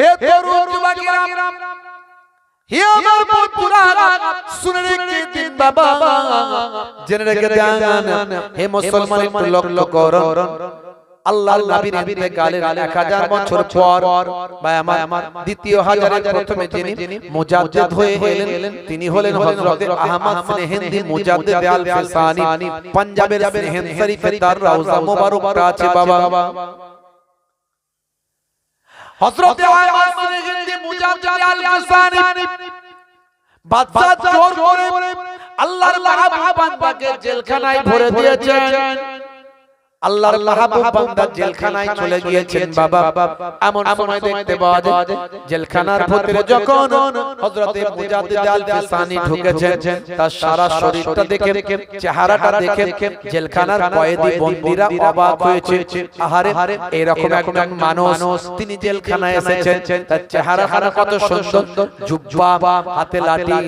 হে তরুণ যুবকেরা, হে আমার বন্ধুরা, শুনে রেখে দিন বাবা, জেনে রেখে দেন। হে মুসলমান, একটু লক্ষ্য করুন, আল্লাহর নবীর ইন্তেকালের 1000 বছর পর ভাই আমার দ্বিতীয় হাজারের প্রথমে যিনি মুজাদ্দিদ হয়ে এলেন তিনি হলেন হযরত আহমদ সিনহিন্দি মুজাদ্দিদ আল ফিসানি। পাঞ্জাবের সিনহিন্দ শরীফে তার রওজা মুবারকটা আছে বাবা। হযরত আহমদ সিনহিন্দি মুজাদ্দিদ আল ফিসানি বাদশা জোর করে আল্লাহর মাহবুব বান্দাকে জেলখানায় ভরে দিয়েছেন। আল্লাহর মাহবুব বান্দা জেলখানায় চলে গিয়েছেন বাবা। এমন সময় দেখতে পাওয়া যায় জেলখানার ভিতরে যখন হযরত মুজাদ্দিদ আল ফিসানি ঢুকেছেন, তার সারা শরীরটা দেখে, চেহারাটা দেখে জেলখানার কয়েদি বন্দীরা অবাক হয়েছে। আহারে, এরকম একজন মানুষ তিনি জেলখানায় এসেছেন, তার চেহারাখানা কত সুন্দর, জুব্বা, হাতে লাঠি,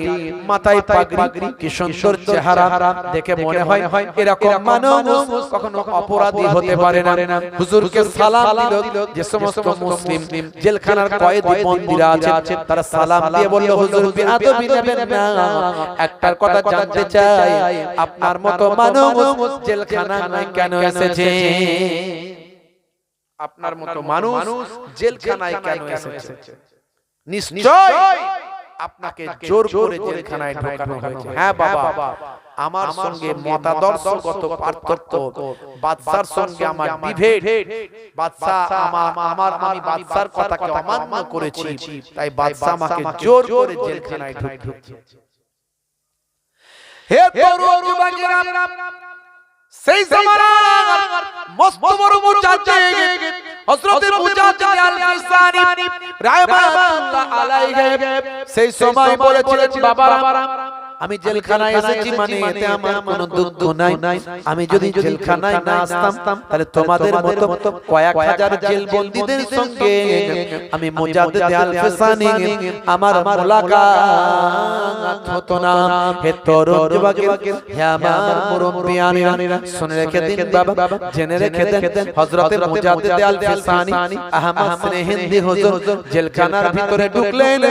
মাথায় পাগড়ি, কি সুন্দর চেহারা দেখে মনে হয় এরকম মানুষ কখনো অপরাধী হতে পারে না। হুজুরকে সালাম দিল, যে সমস্ত মুসলিম জেলখানার কয়েদি বন্দীরা আছেন তারা সালাম দিয়ে বলল, হুজুর বেয়াদবি নেবেন না, একটা কথা জানতে চাই, আপনার মতো মানুষ জেলখানায় কেন এসেছে? আপনার মতো মানুষ জেলখানায় কেন এসেছে? নিশ্চয় আপনাকে জোর করে জেলখানায় ঢোকানো হয়েছে। হ্যাঁ বাবা, আমার সঙ্গে মতাদর্শগত পার্থক্য, বাদশার সঙ্গে আমার বিভেদ, বাদশা আমি বাদশার কথাকে অমান্য করেছি, তাই বাদশা আমাকে জোর করে জেলখানায় ঢুকিয়েছে। হে তরুণ যুবকেরা, সেই জামানার মস্ত বড় মুজাদ্দিদ হযরত মুজাদ্দিদ আল ফিসানি রাহমাতুল্লাহ আলাইহি সেই সময় বলেছিলেন, বাবা আমি জেলখানায় এসেছি মানে এতে আমার কোনো দুঃখ নাই। আমি যদি জেলখানায় না আসতাম তাহলে তোমাদের মতো কয়েক হাজার জেল বন্দীদের সঙ্গে আমি মুজাদ্দিদ আল ফিসানি আমার মুলাকাত হতো না। হে তরুণ যুবকেরা, হে আমার মুরব্বিয়ানেরা, শুনে রেখে দিন বাবা, জেনে রেখে দেন, হযরত মুজাদ্দিদ আল ফিসানি আহমদ সিনহিন্দি হুজুর জেলখানার ভিতরে ঢুকলেন।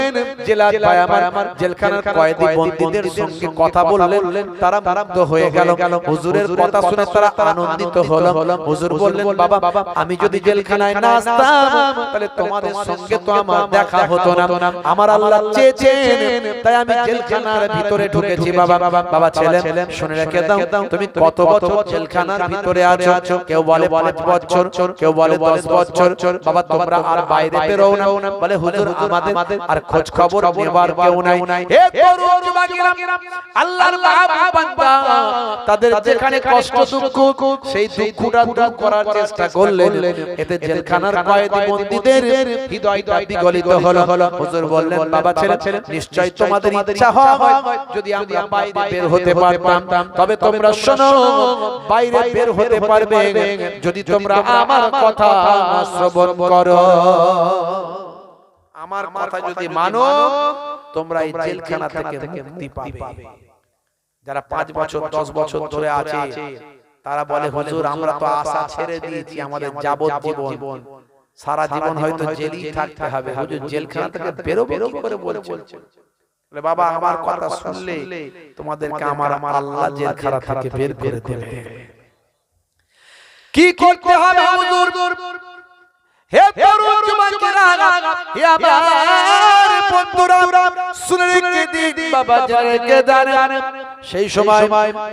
জেলার ভাই আমার জেলখানার কয়েদি বন্দীদের সঙ্গে কথা বললেন, তারা মুগ্ধ হয়ে গেল। হুজুরের কথা শুনে তারা আনন্দিত হলো। হুজুর বললেন, বাবা আমি যদি জেলখানায় না আসতাম তাহলে তোমাদের সঙ্গে তো আমার দেখা হতো না। আমার আল্লাহ চেয়েছেন তাই আমি জেলখানার ভিতরে ঢুকেছি বাবা। বাবা ছেলে শুনে রেখে দাও, তুমি কত বছর জেলখানার ভিতরে আছো? কেউ বলে 5 বছর, কেউ বলে 10 বছর। বাবা তোমরা আর বাইরে বেরো না। বলে হুজুর আমাদের আর খোঁজ খবর নেবার কেউ নাই। হে তরুণ যুবকেরা, আল্লাহর মাহবুব বান্দা তাদের যেখানে কষ্ট দুঃখ, সেই দুঃখটা দূর করার চেষ্টা করলেন। এতে জেলখানার কয়েদি বন্দীদের হৃদয়টা বিগলিত হলো। হুজুর বললেন, বাবা ছেলে নিশ্চয় তোমাদের ইচ্ছা হয় যদি আমরা বাইরে বের হতে পারতাম, তবে তোমরা শোনো, বাইরে বের হতে পারবে যদি তোমরা আমার কথা শ্রবণ করো। আমার কথা যদি মানো তোমরা এই জেলখানা থেকে মুক্তি পাবে। যারা 5 বছর 10 বছর ধরে আছে তারা বলে, হুজুর আমরা তো আশা ছেড়ে দিয়েছি, আমাদের যাবজ্জীবন সারা জীবন হয়তো জেলেই থাকতে হবে, হুজুর জেলখানা থেকে বেরোবে কি করে বলছেন? বলে বাবা আমার কথা শুনলে তোমাদেরকে আমার আল্লাহ জেলখানা থেকে বের করে দেবে। কি করতে হবে হুজুর? হে তরুণ যুবকেরা, হে আমার বন্ধুরা, শুনে রেখে দিন বাবা, জেনে রেখে দেন। সেই সময়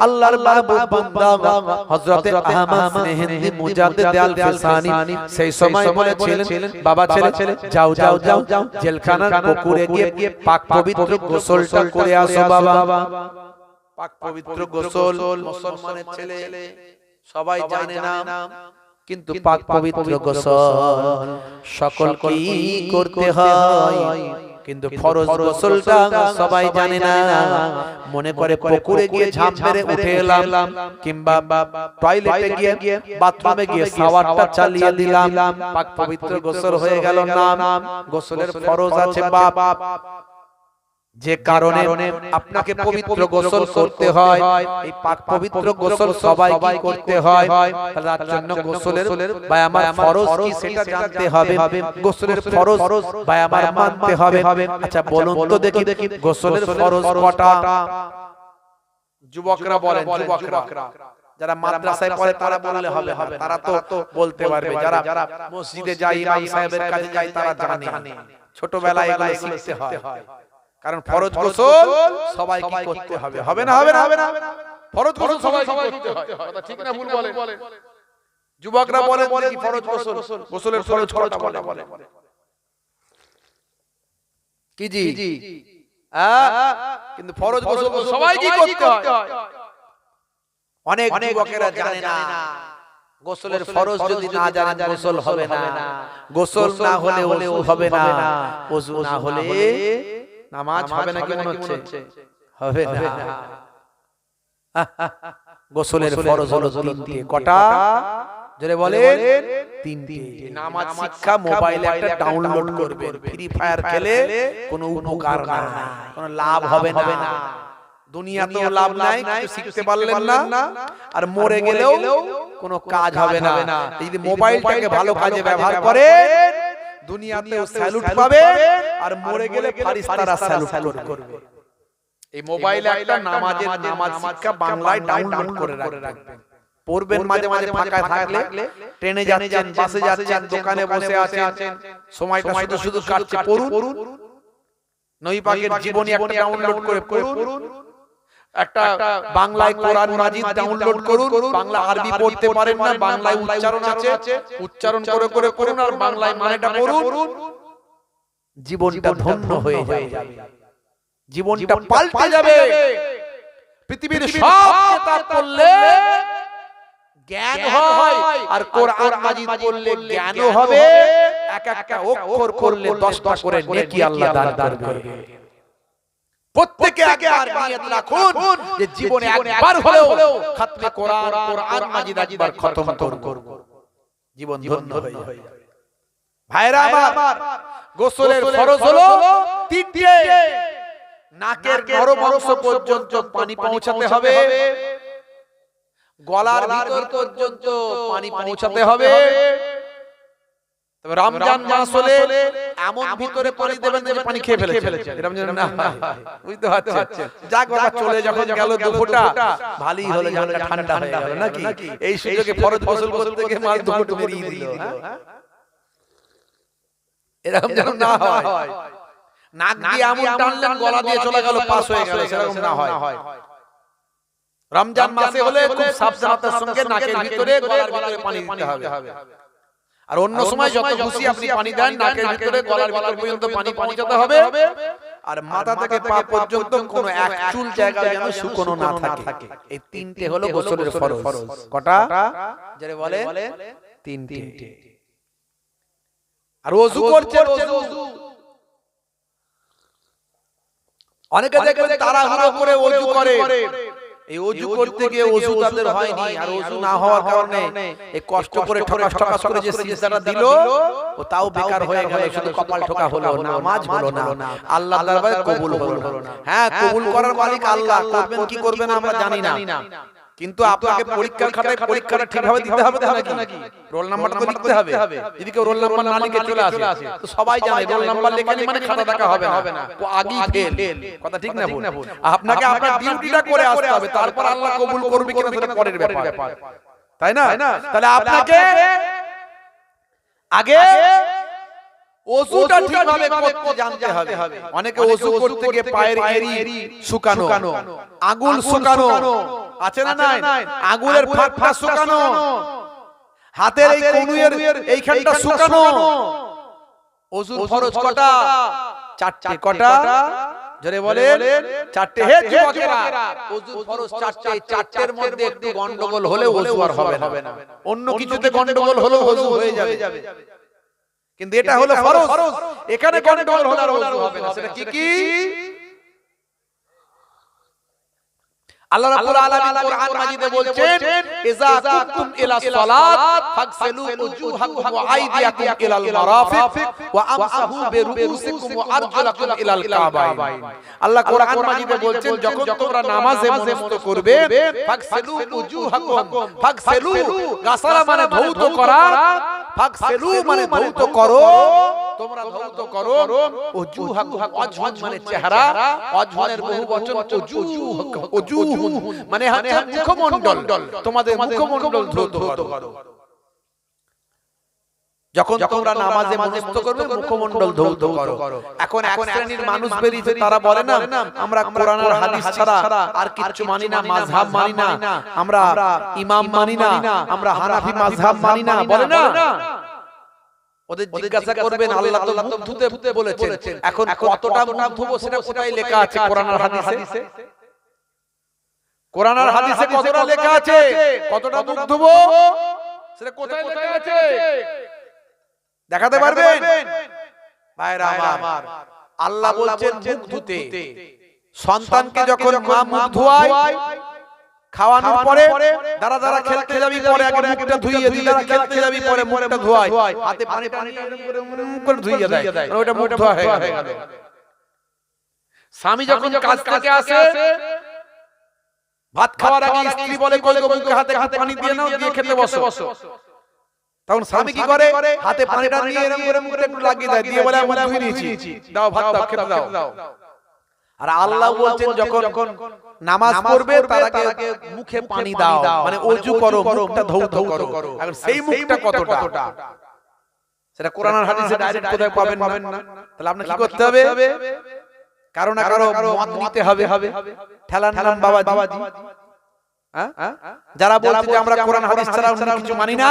আল্লাহর মাহবুব বান্দা হযরত আহমদ সিনহিন্দি মুজাদ্দিদ আল ফিসানি সেই সময় বলেছিলেন, বাবা ছেলে যাও জেলখানার পুকুরে গিয়ে পাক পবিত্র গোসলটা করে আসো বাবা। পাক পবিত্র গোসল মুসলমানের ছেলে সবাই জানে না, কিন্তু পাক পবিত্র গোসল সকলকেই করতে হয়, কিন্তু ফরজ গোসলটা সবাই জানে না। মনে করে পুকুরে গিয়ে ঝাঁপ মেরে উঠে এলাম, কিংবা টয়লেটে গিয়ে বাথরুমে গিয়ে শাওয়ারটা চালিয়ে দিলাম, পাক পবিত্র গোসল হয়ে গেল না। গোসলের ফরজ আছে বাপ, যে কারণে আপনাকে পবিত্র গোসল করতে হয়, এই পাক পবিত্র গোসল সবাইকে করতে হয়। তার জন্য গোসলের বায়ামার ফরজ কি সেটা জানতে হবে, গোসলের ফরজ বায়ামার মানতে হবে। আচ্ছা বলুন তো দেখি গোসলের ফরজ কটা? যুবকরা বলেন, যুবকরা যারা মাদ্রাসায় পড়ে তারা বললে হবে না, তারা তো বলতে পারবে। যারা মসজিদে যায়, ইমাম সাহেবের কাছে যায়, তারা জানে। ছোটবেলায় এগুলো শিখতে হয়, কারণ ফরজ গোসল সবাইকে করতে হবে। হবে না? হবে না? ফরজ গোসল সবাইকে করতে হয়, কথা ঠিক না ভুল বলেন? যুবকরা বলেন কি ফরজ গোসল, গোসলের ফরজ কটা বলে কি জি? কিন্তু ফরজ গোসল সবাইকে করতে হয়। অনেক যুবকেরা জানে না, গোসলের ফরজ যদি না জানেন গোসল হবে না। গোসল না হলে ওযু হবে না, ওযু না হলে নামাজ হবে না। কি মনে হচ্ছে? হবে না। গোসলের ফরজ হলো তিনটি। কটা? জোরে বলেন, তিনটি। নামাজ শিক্ষা মোবাইলে একটা ডাউনলোড করবেন, ফ্রি ফায়ার খেলে কোনো উপকার নাই, কোনো লাভ হবে না। দুনিয়াতেও লাভ নাই, কিছু শিখতে পারলেন না, আর মরে গেলেও কোনো কাজ হবে না। যদি মোবাইলটাকে ভালো কাজে ব্যবহার করেন, দুনিয়াতেও স্যালুট পাবে, আর মরে গেলে ফেরেশতারা স্যালুট করবে। এই মোবাইলে একটা নামাজ শিক্ষা বাংলায় ডাউনলোড করে রাখবেন, পড়বেন। মাঝে মাঝে ফাঁকা থাকলে, ট্রেনে যাচ্ছেন, বাসে যাচ্ছেন, দোকানে বসে আছেন, সময়টা শুধু কাটছে, পড়ুন। নবী পাকের জীবনী একটা ডাউনলোড করে পড়ুন। একটা বাংলায় কোরআন মাজিদ ডাউনলোড করুন। বাংলা আরবি পড়তে পারেন না, বাংলায় উচ্চারণ আছে, উচ্চারণ করে করুন, আর বাংলায় মানেটা পড়ুন। জীবনটা ধন্য হয়ে যাবে, জীবনটা পাল্টে যাবে। পৃথিবীর সব কিতাব পড়লে জ্ঞান হয়, আর কোরআন মাজিদ পড়লে জ্ঞানও হবে। এক একটা অক্ষর করলে 10টা করে নেকি আল্লাহ দান করবে। প্রত্যেকে আগে আর নিয়ত রাখুন যে জীবনে একবার হলেও খতমে কোরআন মাজিদ একবার খতম করব, জীবন ধন্য হয়ে যাবে। ভাইরা আমার, গোসলের ফরজ হলো তিনটি। নাকের নরমাংস পর্যন্ত পানি পৌঁছাতে হবে, গলার ভিতর পর্যন্ত পানি পৌঁছাতে হবে। তবে রমজান মাস হলে এমন ভিতরে পানি দেবেন যে পানি খেয়ে ফেলেছে, এরকম যেন না হয়, বুঝতে পারছেন? যাক বাবা, চলে যখন গেল দুপুরটা, ভালোই হলো, জানটা ঠান্ডা হয়ে গেল নাকি? এই সুযোগে ফরজ গোসল করতে গিয়ে মাল দুপুরটা বেরিয়ে দিল, এরকম যেন না হয়। নাক দিয়ে এমন টানলেন, গলা দিয়ে চলে গেল, পাস হয়ে গেল, এরকম না হয়। রমজান মাসে হলে খুব সাবধানতার সঙ্গে নাকের ভিতরে, গলার ভিতরে পানি দিতে হবে। আর অন্য সময় যত খুশি আপনি পানি দেন, নাকের ভিতরে, গলার ভিতর পর্যন্ত পানি পৌঁছাতে হবে। আর মাথা থেকে পা পর্যন্ত কোনো এক চুল জায়গা যেন শুকনো না থাকে। এই তিনটে হলো গোসলের ফরজ। কটা? যারা বলে তিনটে। আর ওযু করছেন, অনেকে দেখবেন তাড়াহুড়ো করে ওযু করে। এই ওযু করতে গিয়ে ওযু তাদের হয়নি, আর ওযু না হওয়ার কারণে এই কষ্ট করে ঠকাস করে যে সিজদাটা দিল, ও তাও বেকার হয়ে গেল, শুধু কপাল ঠোকা হলো, নামাজ হলো না, আল্লাহর দরবারে কবুল হলো না। হ্যাঁ, কবুল করার মালিক আল্লাহ, করবেন কি করবেন আমরা জানি না, কিন্তু আপনাকে পরীক্ষার খাতায় পরীক্ষাটা ঠিকভাবে দিতে হবে নাকি? রোল নাম্বারটা তো লিখতে হবে। যদি কেউ রোল নাম্বার না লিখে চলে আসে, তো সবাই জানে রোল নাম্বার লেখানি মানে খাতা দেখা হবে না, ও আগেই ফেল। কথা ঠিক না ভুল? আপনাকে আপনার ডিউটিটা করে আসতে হবে, তারপর আল্লাহ কবুল করবে কিনা সেটা পরের ব্যাপার, তাই না? তাহলে আপনাকে আগে ওযুটা ঠিকভাবে করতে জানতে হবে। অনেকে ওযু করতে গিয়ে পায়ের এড়ি শুকানো, আঙ্গুল শুকানো, আছে না নাই? আঙ্গুলের ফাঁকটা শুকানো, হাতের এই কনুইয়ের এইখানটা শুকানো। ওযুর ফরজ কটা? 4টে। কটা? জোরে বলেন, 4টে। হে যুবকেরা, ওযুর ফরজ 4টে। 4টের মধ্যে একটু গন্ডগোল হলে ওযু আর হবে না, অন্য কিছুতে গন্ডগোল হলে ওযু হয়ে যাবে। কিন্তু এটা হলো ফরজ, এখানে গন্ডগোল হলে আর ওযু হবে না। সেটা কি? আল্লাহ রাব্বুল আলামিন কোরআন মাজিদে বলছেন ইযা কুমতুম ইলা সালাত ফাগসিলু উজুহাকুম ওয়া আইদিয়াকুম ইলাল মারাফিক ওয়া আমসাহু বিরুউসিকুম ওয়া আরজুলাকুম ইলাল কাবাইন। আল্লাহ কোরআন মাজিদে বলছেন যখন তোমরা নামাজে মনস্থ করবে ফাগসিলু উজুহাকুম, ফাগসিলু গাসালা মানে ধৌত করা, ফাগসিলু মানে ধৌত করো, তোমরা ধৌত করো, উজুহাকুম ওয়াজহুন মানে চেহারা, ওয়াজহুনের বহুবচন উজুহ মানে হচ্ছে মুখমণ্ডল, তোমাদের মুখমণ্ডল ধৌত করো। যখন তোমরা নামাজে মনস্থ করবে মুখমণ্ডল ধৌত করো। এখন এক শ্রেণীর মানুষ বেরিয়েছে, তারা বলে না আমরা কোরআন আর হাদিস ছাড়া আর কিছু মানি না, মাযহাব মানি না, আমরা ইমাম মানি না, আমরা হানাফি মাযহাব মানি না, বলে না। ওদের জিজ্ঞাসা করবেন আল্লাহ তো মুখ ধুতে বলেছেন, এখন কতটা মুখ ধুবো সেটা কোথায় লেখা আছে কোরআন আর হাদিসে? কোরআন আর হাদিসে কতটা লেখা আছে কতটা মুখ ধুবো সেটা কোথায় লেখা আছে দেখাতে পারবেন? ভাইরা আমার, আল্লাহ বলছেন মুখ ধুতে। সন্তানকে যখন মা মুখ ধোয়ায় খাওয়ানোর পরে দাঁড়া দাঁড়া খেলতে যাবি, পরে আগে মুখটা ধুইয়ে দিই, দাঁড়া খেলতে যাবি, পরে মুখটা ধোয়ায়, হাতে পানি করে ধুইয়ে দেয়, ওটা মুখ ধোয়া হয়ে গেল। স্বামী যখন কাজ থেকে আসে ভাত খাওয়ার আগে স্ত্রী বলে কই গো মুখে হাতে পানি দিয়ে নাও, দিয়ে খেতে বসো। তখন স্বামী কি করে? হাতে পানিটা নিয়ে এরকম করে মুখে একটু লাগিয়ে দেয়, দিয়ে বলে আমি ধুয়ে নিয়েছি, দাও ভাত দাও, খেতে দাও। আর আল্লাহ বলছেন যখন নামাজ পড়বে তার আগে মুখে পানি দাও, মানে ওযু করো, মুখটা ধৌত করো। এখন সেই মুখটা কতটা সেটা কোরআন আর হাদিসে ডাইরেক্ট কোথায় পাবেন না। তাহলে আপনি কি করতে হবে? কারো না কারো মত নিতে হবে। ঠেলার নাম বাবাজি, যারা বলছে যে আমরা কোরআন হাদিস ছাড়া অন্য কিছু মানি না,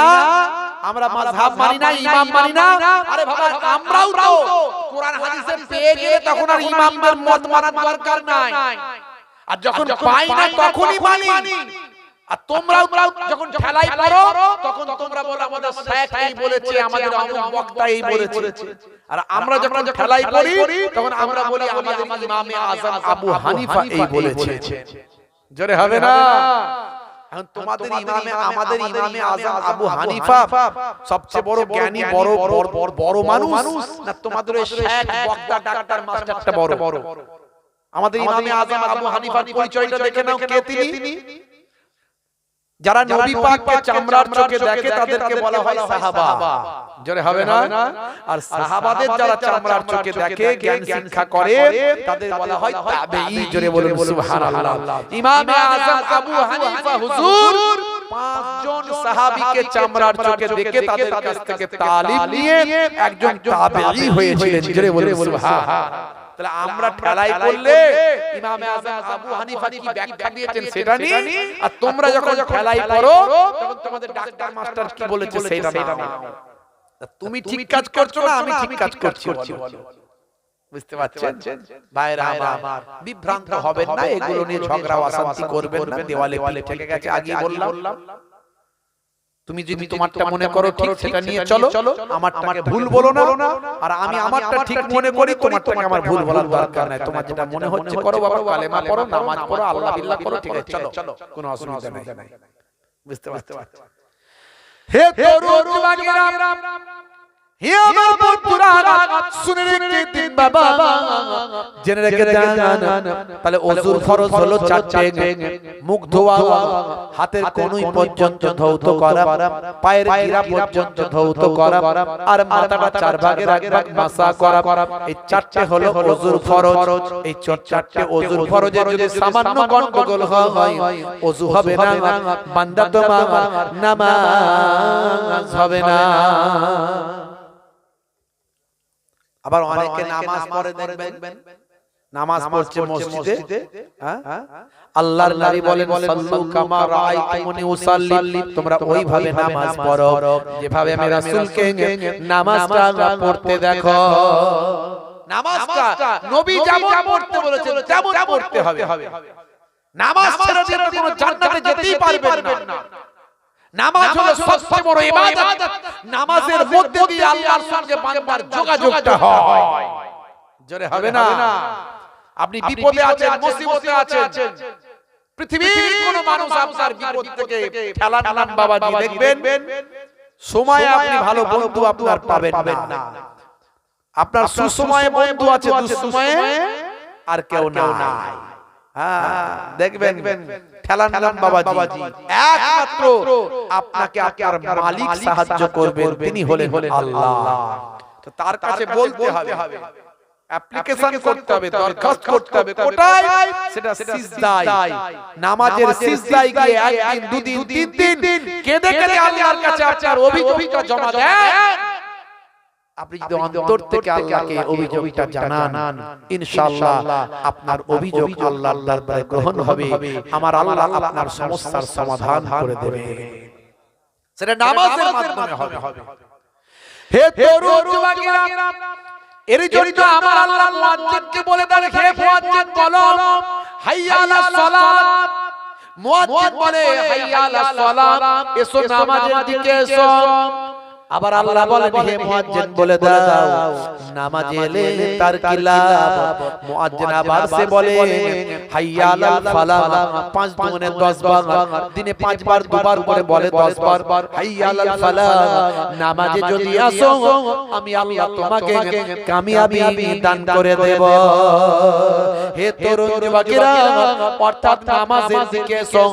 আমরা মাযহাব মানি না, ইমাম মানি না। আরে বাবা, আমরাও তো কোরআন হাদিসে পেয়ে গেলে তখন আর ইমামদের মত মানার দরকার নাই, আর যখন পাই না তখনই মানি। আর তোমরাও যখন ঠেলাই পড়ো তখন তোমরা বলো আমাদের শায়েখ এই বলেছে, আমাদের অমুক বক্তা এই বলেছে। আর আমরা যখন ঠেলাই পড়ি তখন আমরা বলি আমাদের ইমামে আযম আবু হানিফা এই বলেছে। জোরে হবে না? এখন তোমাদের ইমামে, আমাদের ইমামে আযম আবু হানিফা সবচেয়ে বড় জ্ঞানী, বড় মানুষ না তোমাদের ওই শায়েখ বক্তা ডাক্তার মাস্টারটা বড়? আমাদের ইমামে আযম আবু হানিফার পরিচয়টা দেখে নাও, কে তিনি? যারা নবী পাককে চামড়ার চোখে দেখে তাদেরকে বলা হয় সাহাবা। জোরে হবে না? আর সাহাবাদের যারা চামড়ার চোখে দেখে, জ্ঞান শিক্ষা করে, তাদের বলা হয় তাবেঈ। জোরে বলুন সুবহানাল্লাহ। ইমামে আযম আবু হানিফা হুজুর পাঁচজন সাহাবীকে চামড়ার চোখে দেখে তাদের কাছ থেকে তালিম নিয়ে একজন তাবেঈ হয়েছিলেন। জোরে বলুন সুবহানাল্লাহ। তাহলে আমরা ঠেলাই করলে ইমামে আযম আবু হানিফা কি ব্যাখ্যা দিয়েছেন সেটা নিয়ে, আর তোমরা যখন ঠেলাই করো তখন তোমাদের ডাক্তার মাস্টার কি বলেছে সেটা নাও। তুমি ঠিক কাজ করছো না, আমি ঠিক কাজ করছি, বলো। বুঝতে পারছেন ভাইরা আমার? বিভ্রান্ত হবেন না, এগুলো নিয়ে ঝগড়া অশান্তি করবেন না, দেওয়ালে পিঠ থেকে গেছে আগে বললাম। তুমি যদি তোমারটা মনে করো ঠিক, সেটা নিয়ে চলো, আমারটাকে ভুল বলো না। আর আমি আমারটা ঠিক মনে করি, তোমারটাকে আমার ভুল বলার দরকার নাই। তোমার যেটা মনে হচ্ছে করো বাবা, কালেমা পড়ো, নামাজ পড়ো, আল্লাহ বিল্লাহ করো, ঠিক আছে চলো, কোনো অসুবিধা নাই। বুঝতে পারছো? হে তরুণ যুবকেরা, হে আমার বন্ধুরা, শুনে রেখে দিন বাবা, জেনে রেখে দেন। তাহলে ওযুর ফরজ হলো চারটে: মুখ ধোয়া, হাতের কনুই পর্যন্ত ধৌত করা, পায়ের গিরা পর্যন্ত ধৌত করা, আর মাথাটা চার ভাগের এক ভাগ মাসা করা। এই চারটে হলো ওযুর ফরজ। এই চারটে ওযুর ফরজে যদি সামান্য গন্ডগোল হয়, ওযু হবে না, বান্দা তোমার নামাজ হবে না। আবার অনেকে নামাজ পড়ে দেখবেন, নামাজ পড়ছে মসজিদে, আল্লাহর নবী বলেন সাল্লু কামা রাআইতুমুনি উসাল্লি, তোমরা ওইভাবে নামাজ পড়ো যেভাবে আমি রাসূলকে নামাজটা পড়তে দেখো। নামাজটা নবী যেমন পড়তে বলেছেন তেমন পড়তে হবে। নামাজ ছাড়া যেন কোনো জান্নাতে যেতেই পারবেন না। নামাজ হলো সবচেয়ে বড় ইবাদত। নামাজের মধ্যে দিয়ে আল্লাহর সঙ্গে বান্দার যোগাযোগটা হয়। জোরে হবে না? আপনি বিপদে আছেন, মুসিবতে আছেন, পৃথিবীর কোন মানুষ আপনার বিপদ থেকে ঠেলান নাম বাবাজি দেখবেন সময় আপনি ভালো বন্ধু আপনার পাবেন না। আপনার সুসময়ে বন্ধু আছে, দুঃসময়ে আর কেউ নাই। হ্যাঁ দেখবেন ঠেলান নাম বাবাজি একমাত্র আপনাকে আপনার মালিক সাহায্য করবেন, তিনি হলেন আল্লাহ। তো তার কাছে বলতে হবে, অ্যাপ্লিকেশন করতে হবে, দরখাস্ত করতে হবে। কোথায়? সেটা সিজদায়, নামাজের সিজদায় গিয়ে একদিন দুদিন তিন দিন কেঁদে কেঁদে আল্লাহর কাছে আপনার অভিযোগটা জমা দেন। আপনি যদি অন্তর থেকে আল্লাহকে অভিযোগটা জানান, ইনশাআল্লাহ আপনার অভিযোগ আল্লাহর দরবারে গ্রহণ হবে। আমার আল্লাহ আপনার সমস্যার সমাধান করে দেবে। সেটা নামাজের মাধ্যমে হবে। হে তরুণ যুবকেরা, এর জন্য আমার আল্লাহ মুয়াজ্জিনকে বলে দেন, হে মুয়াজ্জিন বলো হাইয়া আলাস সালাত। মুয়াজ্জিন বলে হাইয়া আলাস সালাত, এসো নামাজের দিকে এসো। আবার আল্লাহ বলেন, হে মুয়াজ্জিন বলে দাও নামাজে এলে তার কি লাভ। মুয়াজ্জিন আবার সে বলে হাইয়া আলাল ফালাহ, 5 দুগুণে 10 বার, দিনে 5 বার 2 বার করে বলে 10 বার হাইয়া আলাল ফালাহ। নামাজে যদি আসো আমি আল্লাহ তোমাকে কামিয়াবি দান করে দেব। হে তরুণ যুবকেরা, অর্থাৎ নামাজের দিকে এসো,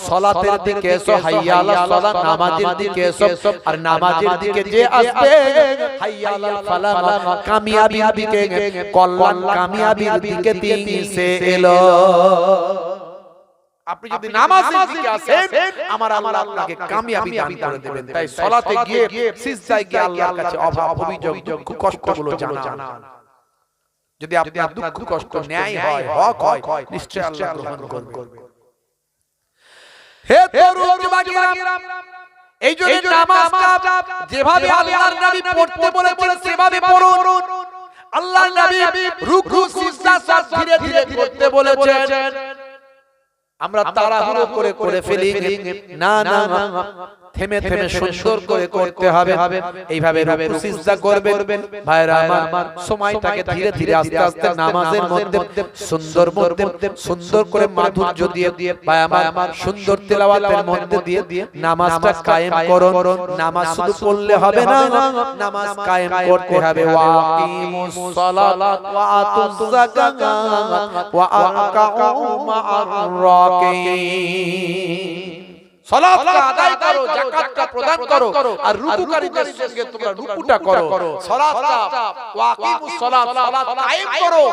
সালাতের দিকে এসো, হাইয়া আলাস সালাত, নামাজের দিকে এসো। আর নামাজের দিকে যে আসবে হাইয়া আলাল ফালাহ, কামিয়াবির দিকে, কল্যাণ কামিয়াবির দিকে তিনি সে এলো। আপনি যদি নামাজের দিকে আসেন আমার আল্লাহ আপনাকে কামিয়াবি দান করে দেবেন। তাই সালাতে গিয়ে সিজদায় গিয়ে আল্লাহর কাছে অভাব অভিযোগ দুঃখ কষ্টগুলো জানান। যদি আপনার দুঃখ কষ্ট ন্যায় হয়, হক হয়, নিশ্চয়ই আল্লাহ গ্রহণ করবেন। হে তরুণ যুবকেরা, এই জন্য নামাজটা যেভাবে আল্লাহর নবী পড়তে বলেছিলেন সেভাবে পড়ুন। আল্লাহর নবী রুকু সিজদা সব ধীরে ধীরে করতে বলেছেন। আমরা তাড়াহুড়ো করে ফেলি, না না থেমে থেমে সুন্দর করে করতে হবে। এইভাবে রুকু সিজদা করবেন ভাইরা আমার, সময়টাকে ধীরে ধীরে আস্তে আস্তে নামাজের মধ্যে সুন্দর করে মাধুর্য দিয়ে ভাই আমার সুন্দর তেলাওয়াতের মধ্যে দিয়ে নামাজটা কায়েম করুন। নামাজ শুধু পড়লে হবে না, নামাজ কায়েম করতে হবে। ওয়াকিমুস সালাত ওয়া আতুজ যাকাত ওয়া আরকাউ মা'আর রাকিঈন। সালাতটা আদায় করো, যাকাতটা প্রদান করো, আর রুকুকারীদের সঙ্গে তোমরা রুকুটা করো। সালাতটা ওয়াকিমুস সালাত, সালাত কায়েম করো।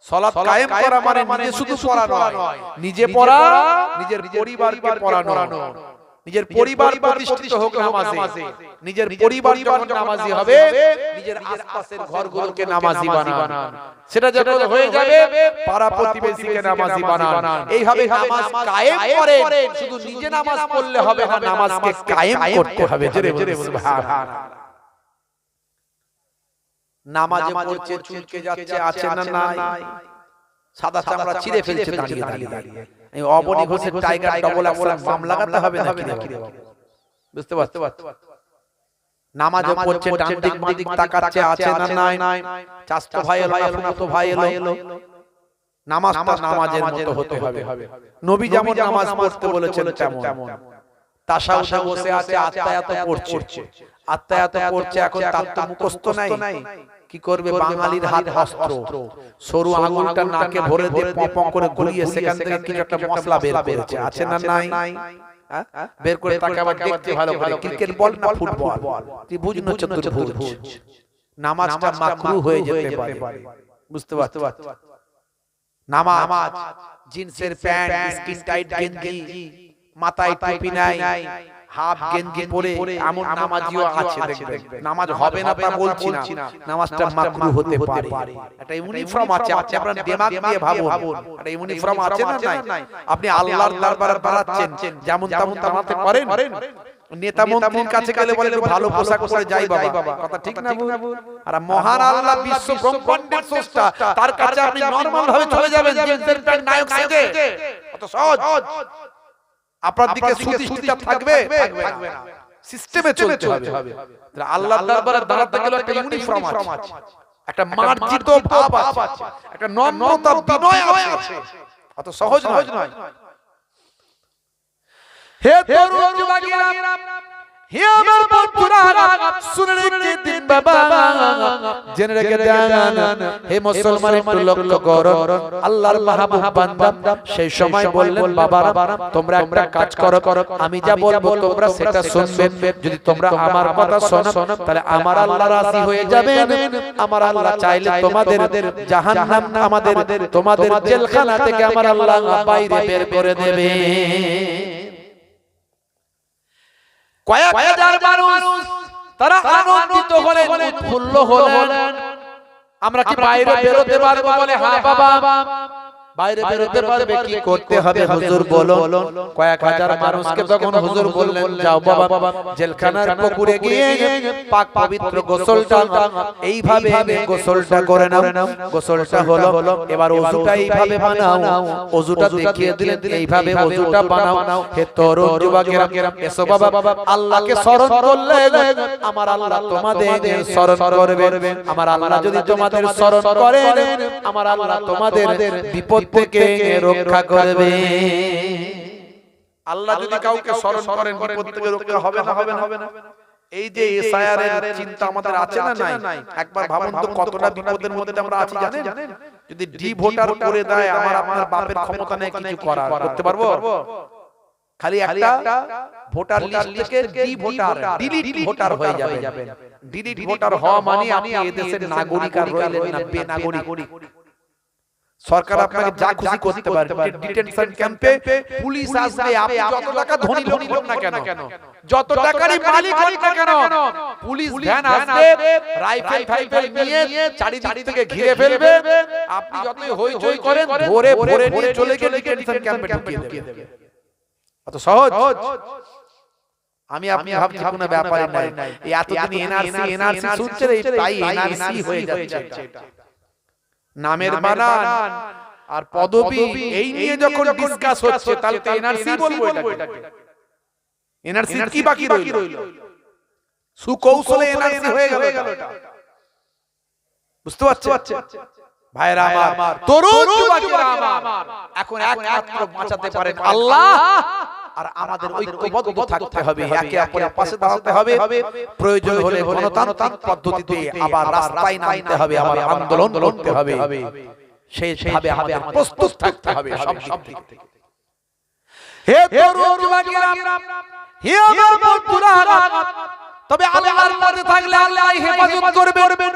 সালাত কায়েম করা মানে নিজে শুধু পড়া নয়, নিজে পড়া, নিজের পরিবারকে পড়ানো। নিজের পরিবার প্রতিষ্ঠিত হোক নামাজে, নিজের পরিবার যখন নামাজি হবে নিজের আশপাশের ঘরগুলোকে নামাজি বানান। সেটা যখন হয়ে যাবে পাড়া প্রতিবেশীকে নামাজি বানান। এইভাবে নামাজ কায়েম করেন। শুধু নিজে নামাজ পড়লে হবে না, নামাজকে কায়েম করতে হবে। জোরে জোরে সুবহানাল্লাহ। নামাজে পড়ছে, চুলকে যাচ্ছে, আছে না নাই, সাদা চামড়া ছিঁড়ে ফেলছে দাঁড়িয়ে দাঁড়িয়ে। এই অবনী ঘোষের টাইগার ডবল অ্যাকশন বাম লাগাতে হবে নাকি? বুঝতে পারছো? নামাজে পড়ছে, ডান দিক বাম দিক তাকাচ্ছে, আছে না নাই, চাচতো ভাই এলো, আপনাতো ভাই এলো। নামাজটা নামাজের মতো হতে হবে। নবী যেমন নামাজ পড়তে বলেছেন তেমন। তাশাহুদে বসে আছে, আত্তায়াত পড়ছে, আত্তায়াত পড়ছে। এখন তার তো মুখস্থ নাই, কি করবে? বাঙালির হাত অস্ত্র, সরু আঙুলটা নাকে ভরে দিয়ে পপং করে গুলিয়ে সেখান থেকে কিছু একটা মশলা বের করেছে, আছে না নাই? বের করে তাকে আবার দেখতে ভালো করে, ক্রিকেট বল না ফুটবল, তুই বুঝ না চতুর্ভুজ। নামাজটা মাকরুহ হয়ে যেতে পারে। বুঝতে পারছো? নামাজ জিন্সের প্যান্ট, স্কিন টাইট গেঞ্জি, মাথায় টুপি নাই, হাফ গেঞ্জি পরে এমন নামাজিও আছে দেখবেন। নামাজ হবে না তা বলছি না, নামাজটা মাকরুহ হতে পারে। একটা ইউনিফর্ম আছে, আপনারা দিমাগ দিয়ে ভাবুন, একটা ইউনিফর্ম আছে না নাই? আপনি আল্লাহর দরবারে দাঁড়াচ্ছেন, যেমন তেমন দাঁড়াতে পারেন? নেতা মন্ত্রীর কাছে গেলে বলে ভালো পোশাক পরে যাই বাবা, কথা ঠিক না? আর মহান আল্লাহ বিশ্ব ব্রহ্মাণ্ডের স্রষ্টা, তার কাছে আপনি নরমাল ভাবে চলে যাবেন জিন্সের প্যান্ট নায়ক সেজে, কত সহজ। আপনার দিকে সুদৃষ্টিটা থাকবে না, সিস্টেমে চলতে হবে। আল্লাহর দরবারে দাঁড়াতে গেলে একটা ইউনিফর্ম আছে, একটা মার্জিত ভাব আছে, একটা নম্রতা বিনয় আছে। অত সহজ নয়। হে তরুণ যুবকেরা, হে আমার বন্ধুরা, শুনে রেখে দিন বাবা, জেনে রেখে দেন। হে মুসলমান, একটু লক্ষ্য করো, আল্লাহর মাহবুব বান্দা সেই সময় বললেন, বাবারা তোমরা একটা কাজ করো, আমি যা বলবো তোমরা সেটা শুনবে। যদি তোমরা আমার কথা শোনো তাহলে আমার আল্লাহ রাজি হয়ে যাবেন। আমার আল্লাহ চাইলে তোমাদের জাহান্নাম, তোমাদের জেলখানা থেকে আমার আল্লাহ বাইরে বের করে দেবে। কয়েক হাজার মানুষ তারা আনন্দিত হলেন, উৎফুল্ল হলেন। আমরা কি বাইরে বেরোতে পারবো? বলে হ্যাঁ বাবা, বাইরে বেরোতে পারবে। কি করতে হবে হুজুর বলুন। কয়েক হাজার মানুষকে তখন হুজুর বললেন, যাও বাবা জেলখানার পুকুরে গিয়ে পাক পবিত্র গোসলটা এইভাবে গোসলটা করে নাও। গোসলটা হলো, এবার ওযুটা এইভাবে বানাও। ওযুটা দেখিয়ে দিলেন, এইভাবে ওযুটা বানাও। হে তরুণ যুবকেরা, এসো বাবা, আল্লাহকে স্মরণ করলে আমার আল্লাহ তোমাদের স্মরণ করবে। আমার আল্লাহ যদি তোমাদের স্মরণ করে, আমার আল্লাহ তোমাদের বিপদ থেকে রক্ষা করবে। আল্লাহ যদি কাউকে স্মরণ করেন, বিপদ থেকে রক্ষা হবে না, হবে না। এই যে এসআইআর এর চিন্তা আমাদের আছে না নাই? একবার ভাবুন তো কতটা বিপদের মধ্যে আমরা আছি জানেন? যদি ডি ভোটার করে দেয়, আমার আপনার বাপের ক্ষমতা নেই কিছু করার, করতে পারবো? খালি একটা ভোটার লিস্ট থেকে ডি ভোটার, ডিলিট ভোটার হয়ে যাবে। ডিলিট ভোটার হওয়া মানে আপনি এই দেশের নাগরিক আর রইলেন না বেনাগরিক। সরকার আপনাকে যা খুশি করতে পারে। ডিটেনশন ক্যাম্পে পুলিশ আসবে, আপনি যত টাকা ধনী লোক না কেন, যত টাকারই মালিক হন না কেন, পুলিশ ভ্যান আসবে, রাইফেল ফাইফেল নিয়ে চারিদিক থেকে ঘিরে ফেলবে। আপনি যতই হইচই করেন, ধরে ভরে নিয়ে চলে গিয়ে ডিটেনশন ক্যাম্পে ঢুকিয়ে দেবে। অত সহজ? আমি আপনি ভাবছি কোনো ব্যাপারই নাই। এই এতদিন এনআরসি শুনছে, তাই এনআরসি হয়ে যাচ্ছে। নামের বানান আর পদবি এই নিয়ে যখন ডিসকাস হচ্ছে, তাহলে তো এনআরসি বলবো এটাকে। এনআরসি কি বাকি রইল? সুকৌশলে এনআরসি হয়ে গেল এটা। বুঝতে পারছেন ভাইরা আমার, তরুণ যুবকেরা আমার, এখন একমাত্র বাঁচাতে পারেন আল্লাহ। আর আমাদের ঐক্যবদ্ধ থাকতে হবে, একে অপরের পাশে দাঁড়াতে হবে। প্রয়োজন হলে গণতান্ত্রিক পদ্ধতিতে আবার রাস্তায় নামতে হবে, আবার আন্দোলন করতে হবে। সেইভাবে আমাদের প্রস্তুত থাকতে হবে সব দিক থেকে। হে তরুণ যুবকেরা, হে আমার বন্ধুরা, তবে আল্লাহর পথে থাকলে আল্লাহ হেফাজত করবেন।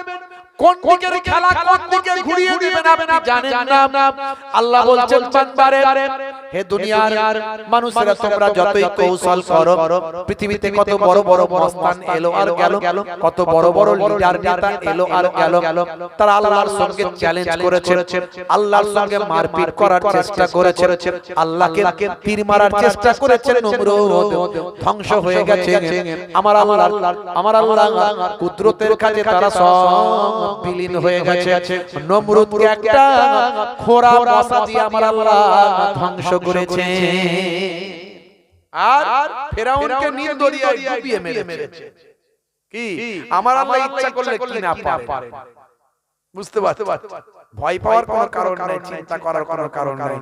কোন দিকের খেলা কোন দিকে ঘুরিয়ে দিবেন আপনি জানেন না। আল্লাহ বলছেন বান্দারে, হে দুনিয়ার মানুষেরা, তোমরা যতই কৌশল করো, পৃথিবীতে কত বড় বড় মস্তান এলো আর গেল, কত বড় বড় লিডার নেতা এলো আর গেল, তারা আল্লাহর সঙ্গে চ্যালেঞ্জ করেছে, আল্লাহর সঙ্গে মারপিট করার চেষ্টা করেছে, আল্লাহকে তীর মারার চেষ্টা করেছে। নমরুদ ধ্বংস হয়ে গেছে। আমার আল্লাহ কুদরতের কাছে তারা সব বিলীন হয়ে গেছে। নমরুদকে একটা খোরা মশা দিয়ে আমার আল্লাহ ধ্বংস করেছে। আর ফেরাউনকে নীল দরিয়ায় ডুবিয়ে মেরেছে। কি আমার আল্লাহ ইচ্ছা করলে কি না পারে? বুঝতে পারছো? ভয় পাওয়ার কোনো কারণ নাই, চিন্তা করার কোনো কারণ নাই।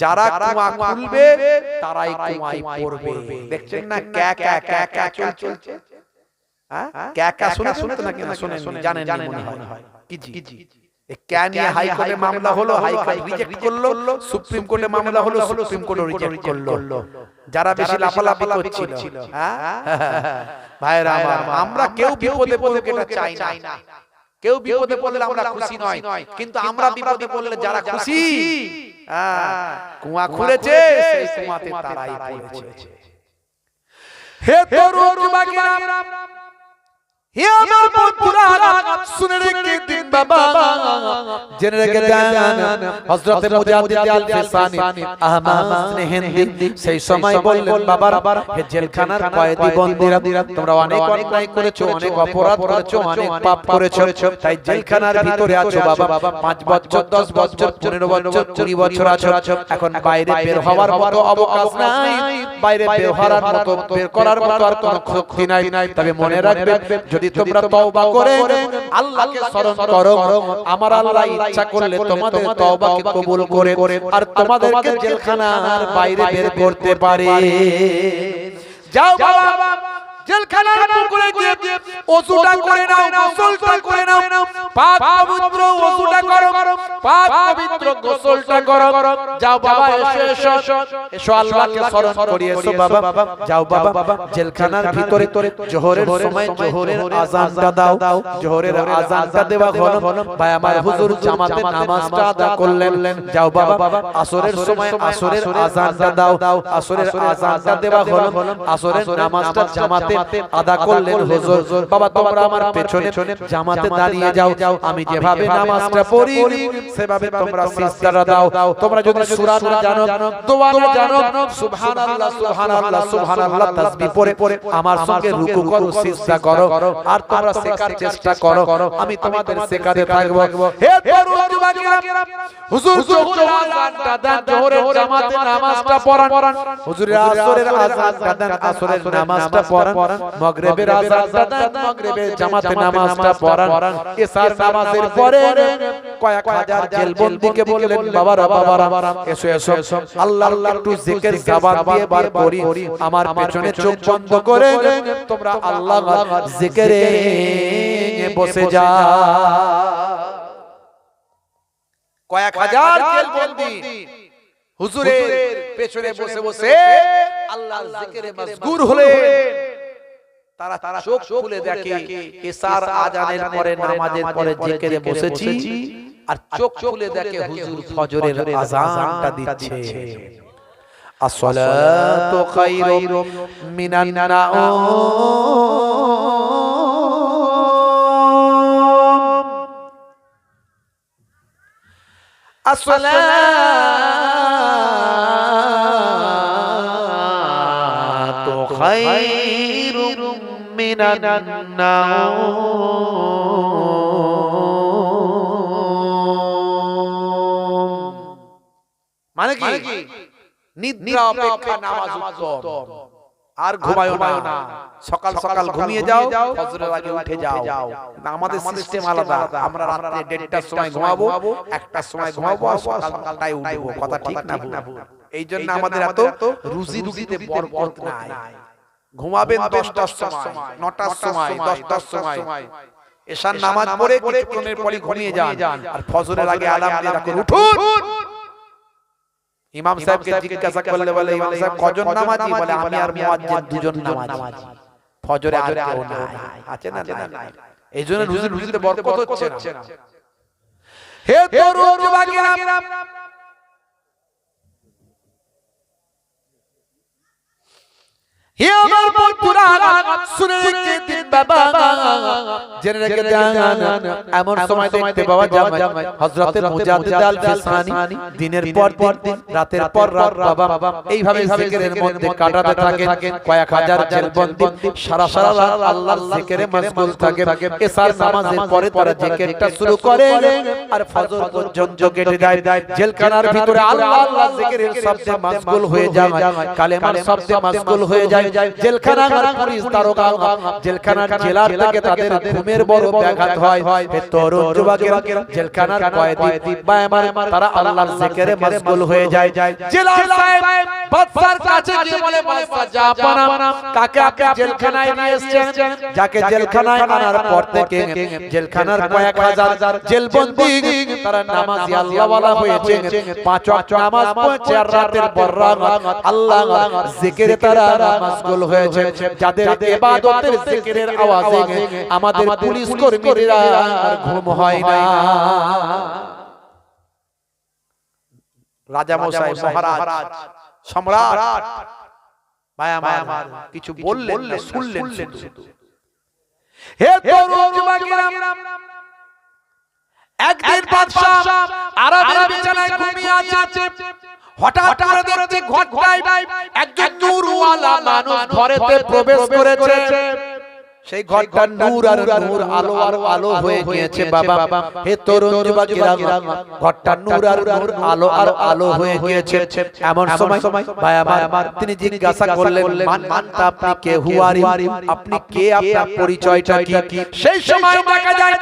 যারা কুয়া খুলবে তারাই কুয়ায় পড়বে। দেখছেন না ক্যা ক্যা ক্যা ক্যা চলছে? ক্যা ক্যা শুনে তো নাকি না শুনেন? জানেন মনে হয় কি জি। ক্যা নিয়ে হাইকোর্টে মামলা হলো, হাইকোর্ট রিজেক্ট করলো, সুপ্রিম কোর্টে মামলা হলো, সুপ্রিম কোর্ট রিজেক্ট করলো। যারা বেশি লাফালাফি করছিল, ভাইরা আমার, আমরা কেউ বিপদে পড়ুক এটা চাই না। কেউ বিপদে পড়লে আমরা খুশি নয়, কিন্তু আমরা বিপদে পড়লে যারা খুশি, কুয়া খুঁড়েছে সেই কুয়াতে তারাই পড়েছে। হে তরুণ যুবকেরা, হে আমার বন্ধুরা, শুনে রেখে দিন বাবা, জেনে রেখে দেন। হযরত মুজাদ্দিদ আল-ফিসানি আহমদ হিন্দি সেই সময় বললেন, বাবার হে জেলখানার কয়েদি বন্দীরা, তোমরা অনেক অন্যায় করেছো, অনেক অপরাধ করেছো, অনেক পাপ করেছো, তাই জেলখানার ভিতরে আছো বাবা। 5 বছর 10 বছর 15 বছর 20 বছর আছো। এখন বাইরে বের হওয়ার মতো অবকাশ নাই, বাইরে বের হওয়ার মতো, বের করার মতো আর কোনো শক্তি নাই। তবে মনে রাখবে, যদি তোমরা তওবা করে আল্লাহকে স্মরণ করো আমার আল্লাহ ইচ্ছা করলে তোমাদের তওবাকে কবুল করে আর তোমাদেরকে জেলখানার বাইরে বের করতে পারে। যাও বাবা জেলখানার পুকুরে গিয়ে ওযুটা করে নাও, গোসলটা করে নাও, পাক পবিত্র ওযুটা করো, পাক পবিত্র গোসলটা করো। যাও বাবা এসো আল্লাহকে স্মরণ করিয়েছো বাবা। যাও বাবা জেলখানার ভিতরে জোহরের সময় জোহরের আযানটা দাও। জোহরের আযানটা দেওয়া হলো, ভাই আমার হুজুর জামাতে নামাজটা আদা করলেন। যাও বাবা আসরের সময় আসরের আযানটা দাও। আসরের আযানটা দেওয়া হলো, আসরের নামাজটা জামাতে আদা করলেন হুজুর। বাবা তোমরা আমার পেছনে জামাতে দাঁড়িয়ে যাও, আমি যেভাবে নামাজটা পড়ি সেভাবে তোমরা সিজদাটা দাও। তোমরা যদি সূরা না জানো, দোয়া না জানো, সুবহানাল্লাহ সুবহানাল্লাহ সুবহানাল্লাহ তাসবিহ পড়ে আমার সঙ্গে রুকু করো, সিজদা করো আর তোমরা শেখার চেষ্টা করো, আমি তোমাদের শেখাতে থাকব। হে তরুণ যুবকেরা হুজুর জোহরের আযানটা দেন, জোহরের জামাতে নামাজটা পড়ান, হুজুরের আসরের আযানটা দেন, আসরের নামাজটা পড়ান, মাগরিবের আযানটা দেন, মাগরিবের জামাতে নামাজটা পড়ান। এশার নামাজের পরে কয়েক হাজার জেলবন্দীকে বললেন বাবারা এসো আল্লাহ একটু জিকির জবান দিয়ে বার করি, আমার পেছনে চোখ বন্ধ করে তোমরা আল্লাহ জিকিরে বসে যাও। কয়েক হাজার জেলবন্দী হুজুরের পেছনে বসে বসে আল্লাহর জিকিরে মশগুল হলেন। তারা চোখ খুলে দেখে এশার আযানের পরে নামাজের পরে জিকিরে বসেছি, আর চোখ খুলে দেখে হুজুর ফজরের আযানটা দিচ্ছে। আসসালাতু খায়রুম মিনান নাওম, আসসালাতু খায়রুম মিনান নাওম। মানে কি নিদ্রা অপেক্ষা নামাজ উত্তম। আর ঘুমায়ো না, সকাল সকাল ঘুমিয়ে যাও, ফজরের আগে উঠে যাও। আমাদের সিস্টেম আলাদা, আমরা রাতে 1:30টার সময় ঘুমাবো, 1টার সময় ঘুমাবো আর সকালটায় উঠবো। কথা ঠিক না ভুল? এইজন্য আমাদের এত রুজিতে বরকত নাই। ঘুমাবেন 10টার সময়, 9টার সময়, 10টার সময়, এশার নামাজ পড়ে কিছুক্ষণের পরে ঘুমিয়ে যান আর ফজরের আগে আলার্ম দিয়ে রাখুন উঠুন। ইমাম সাহেবকে জিজ্ঞাসা করলে বলে ইমাম সাহেব কজন নামাজি? বলে আমি আর মুয়াজ্জিন দুজন নামাজি, ফজরে আর কেউ নাই। আছে না? নাই। এইজন্য রুজিতে বরকত হচ্ছে না। হে তরুণ যুবকেরা, হে আমার বন্ধুরা, শুনে রেখে দিন বাবা, জেনে রেখে দেন। এমন সময় দেখতে পাওয়া যায় হযরতে মুজাদ্দিদ আল ফিসানি দিনের পর দিন, রাতের পর রাত বাবা এইভাবে জিকিরের মধ্যে কাটাতে থাকেন। কয়েক হাজার জেলবন্দী সারা রাত আল্লাহর জিকিরে মশগুল থাকে। এশার নামাজের পরে তারা জিকিরটা শুরু করে আর ফজর পর্যন্ত কেটে যায়। জেলখানার ভিতরে আল্লাহ জিকিরের শব্দে মশগুল হয়ে যায়, কালেমার শব্দে মশগুল হয়ে যায়। জেলখানার পুলিশ দারোগা, জেলখানার জেলার থেকে তাদের ঘুমের বড় ব্যাঘাত হয়। হে তরুণ যুবকেরা, জেলখানার কয়েদি তারা আল্লাহর জিকিরে মশগুল হয়ে যায়। জেলার সাহেব বাদশার কাছে গিয়ে বলে, বাদশা জাপানা, কাকে আপনি জেলখানায় নিয়ে এসেছেন? যাকে জেলখানায় আনার পর থেকে জেলখানার কয়েক হাজার জেলবন্দী তারা নামাজি আল্লাহওয়ালা হয়েছে, 5 ওয়াক্ত নামাজ পড়ছে আর রাতের পর রাত আল্লাহর জিকিরে তারা মশগুল হয়েছে। যাদের ইবাদতের জিকিরের আওয়াজে আমাদের পুলিশ কর্মীরা আর ঘুম হয় না। রাজা মশাই, মহারাজ, সম্রাট ভাই আমার কিছু বললেন না, শুনলেন শুধু। হে তরুণ যুবকেরা, একদিন বাদশা আরামের বিছানায় ঘুমিয়ে আছে। হঠাৎ করে দেখতে ঘরটায় একজন নূরওয়ালা মানুষ ঘরেতে প্রবেশ করেছে। সেই ঘরটা নূর আর নূর, আলো আর আলো হয়ে গিয়েছে বাবা। হে তরুণ যুবকেরা, ঘরটা নূর আর নূর, আলো আর আলো হয়ে গিয়েছে। এমন সময় ভাই আমার তিনি জিজ্ঞাসা করলেন, মানতা আপনি কে, হুয়ারি, আপনি কে, আপনার পরিচয়টা কি? সেই সময় দেখা যায়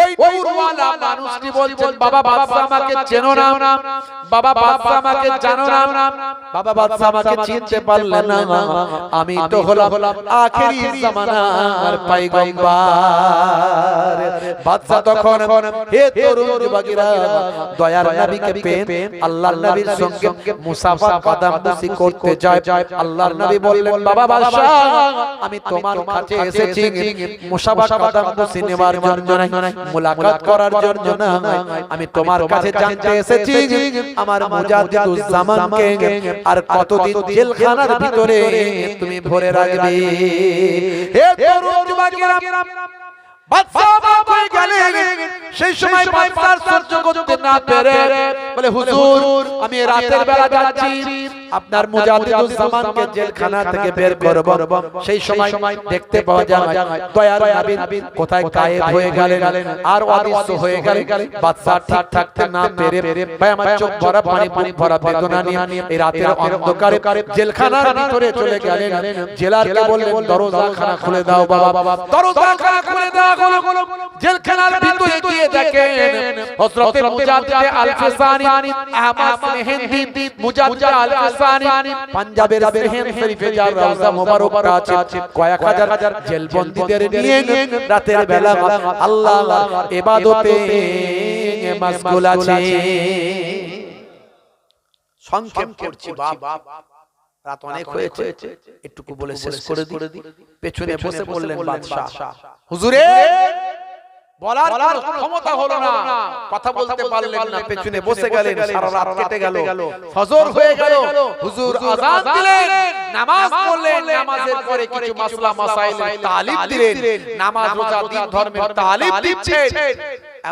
ওই নূরওয়ালা মানুষটি বলছেন, বাবা বাদশা আমাকে চেনো না, বাবা বাদশা আমাকে জানো না, বাবা বাদশা আমাকে চিনতে পারলেন না, আমি তো হলাম আখেরি জামানার পয়গম্বর। বাদশা তখন, হে তরুণ যুবকেরা, দয়ার নবীকে পেয়ে আল্লাহর নবীর সঙ্গে মুসাফা কদম বুসি করতে যায়। আল্লাহর নবী বললেন, বাবা বাদশা আমি তোমার কাছে এসেছি মুসাফা কদম বুসি নেওয়ার জন্য নয়, মুলাকাত করার জন্য নয়, আমি তোমার কাছে জানতে এসেছি আমার মুজাদ্দিদুজ জামানকে আর কতদিন জেলখানার ভিতরে তুমি ভরে রাখবে। হে তরুণ যুবকেরা, বাদশা অবাক হয়ে গেলেন। সেই সময় বাদশা সহ্য করতে না পেরে বলে, হুজুর আমি রাতের বেলা যাচ্ছি আপনার মুজাদ্দিদুজ জামানকে জেলখানা থেকে বের করব। সেই সময় দেখতে পাওয়া যায় দয়ার নবী কোথায় গায়েব হয়ে গেলেন আর অদৃশ্য হয়ে গেলেন। বাদশা ঠিক থাকতে না পেরে ভাই আমার চোখ ভরা পানি, মুখ ভরা বেদনা নিয়ে এই রাতের অন্ধকারে জেলখানার ভিতরে চলে গেলেন। জেলারকে বললেন, দরজাখানা খুলে দাও বাবা, দরজাখানা খুলে দাও। জেলখানার ভিতরে গিয়ে দেখেন হযরত মুজাদ্দিদ আল-ফিসানি, আহমদ মেহেন্দি মুজাদ্দিদ আল-ফিসানি, পাঞ্জাবের সেহেন শরীফে যার রওজা মোবারক আছে, কয়েক হাজার জেলবন্দীদের নিয়ে রাতের বেলা আল্লাহর ইবাদতে মাশগুল আছে। সংক্ষেপ করছি বাবা, রাত অনেক হয়েছে, একটুকু বলে শেষ করে দিই। পেছনে বসে বললেন বাদশা, হুজুরে বলার ক্ষমতা হলো না, কথা বলতে পারলেন না, পেছনে বসে গেলেন। সারা রাত কেটে গেল, ফজর হয়ে গেল, হুজুর আযান দিলেন, নামাজ পড়লেন, নামাজের পরে কিছু মাসলা মাসাইলের তালিম দিলেন, নামাজ রোজা দিন ধর্মের তালিম দিচ্ছেন।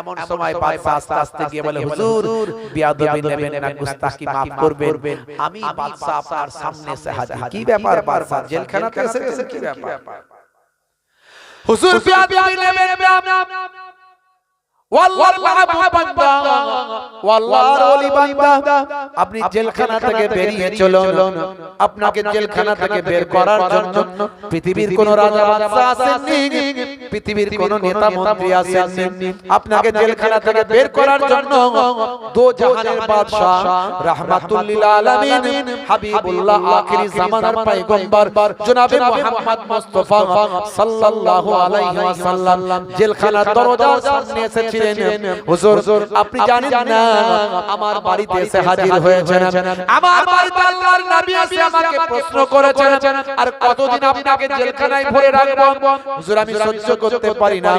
এমন সময় বাদশা আস্তে আস্তে গিয়ে বলে, হুজুর বিয়াদবি নেবেন না, গুস্তাখি maaf করবেন, আমি বাদশা আপনার সামনে সে হাজির। কি ব্যাপার বাদশা, জেলখানাতে এসেছেন, কি ব্যাপার? হুজুর বিয়াদবি নেবেন না, ওয়াল্লাহর মাহবুব বান্দা, ওয়াল্লাহর ওলি বান্দা, আপনি জেলখানা থেকে বেরিয়ে চলুন। আপনাকে জেলখানা থেকে বের করার জন্য পৃথিবীর কোন রাজা বাদশা আসেননি, পৃথিবীর কোন নেতা মন্ত্রী আসেননি। আপনাকে জেলখানা থেকে বের করার জন্য দো জাহানের বাদশা রাহমাতুল লিল আলামিন হাবিবুল্লাহ আখিরি জামানার পয়গম্বর জনাবে মুহাম্মদ মুস্তাফা সাল্লাল্লাহু আলাইহি ওয়াসাল্লাম জেলখানার দরজার সামনে এসেছিলেন। হুজুর আপনি জানেন না আমার বাড়িতে এসে হাজির হয়েছেন, আমার বাড়িতে আল্লাহর নবী এসে আমাকে প্রশ্ন করেছেন আর কতদিন আপনাকে জেলখানায় ভরে রাখবো। হুজুর আমি সহ্য করতে পারি না,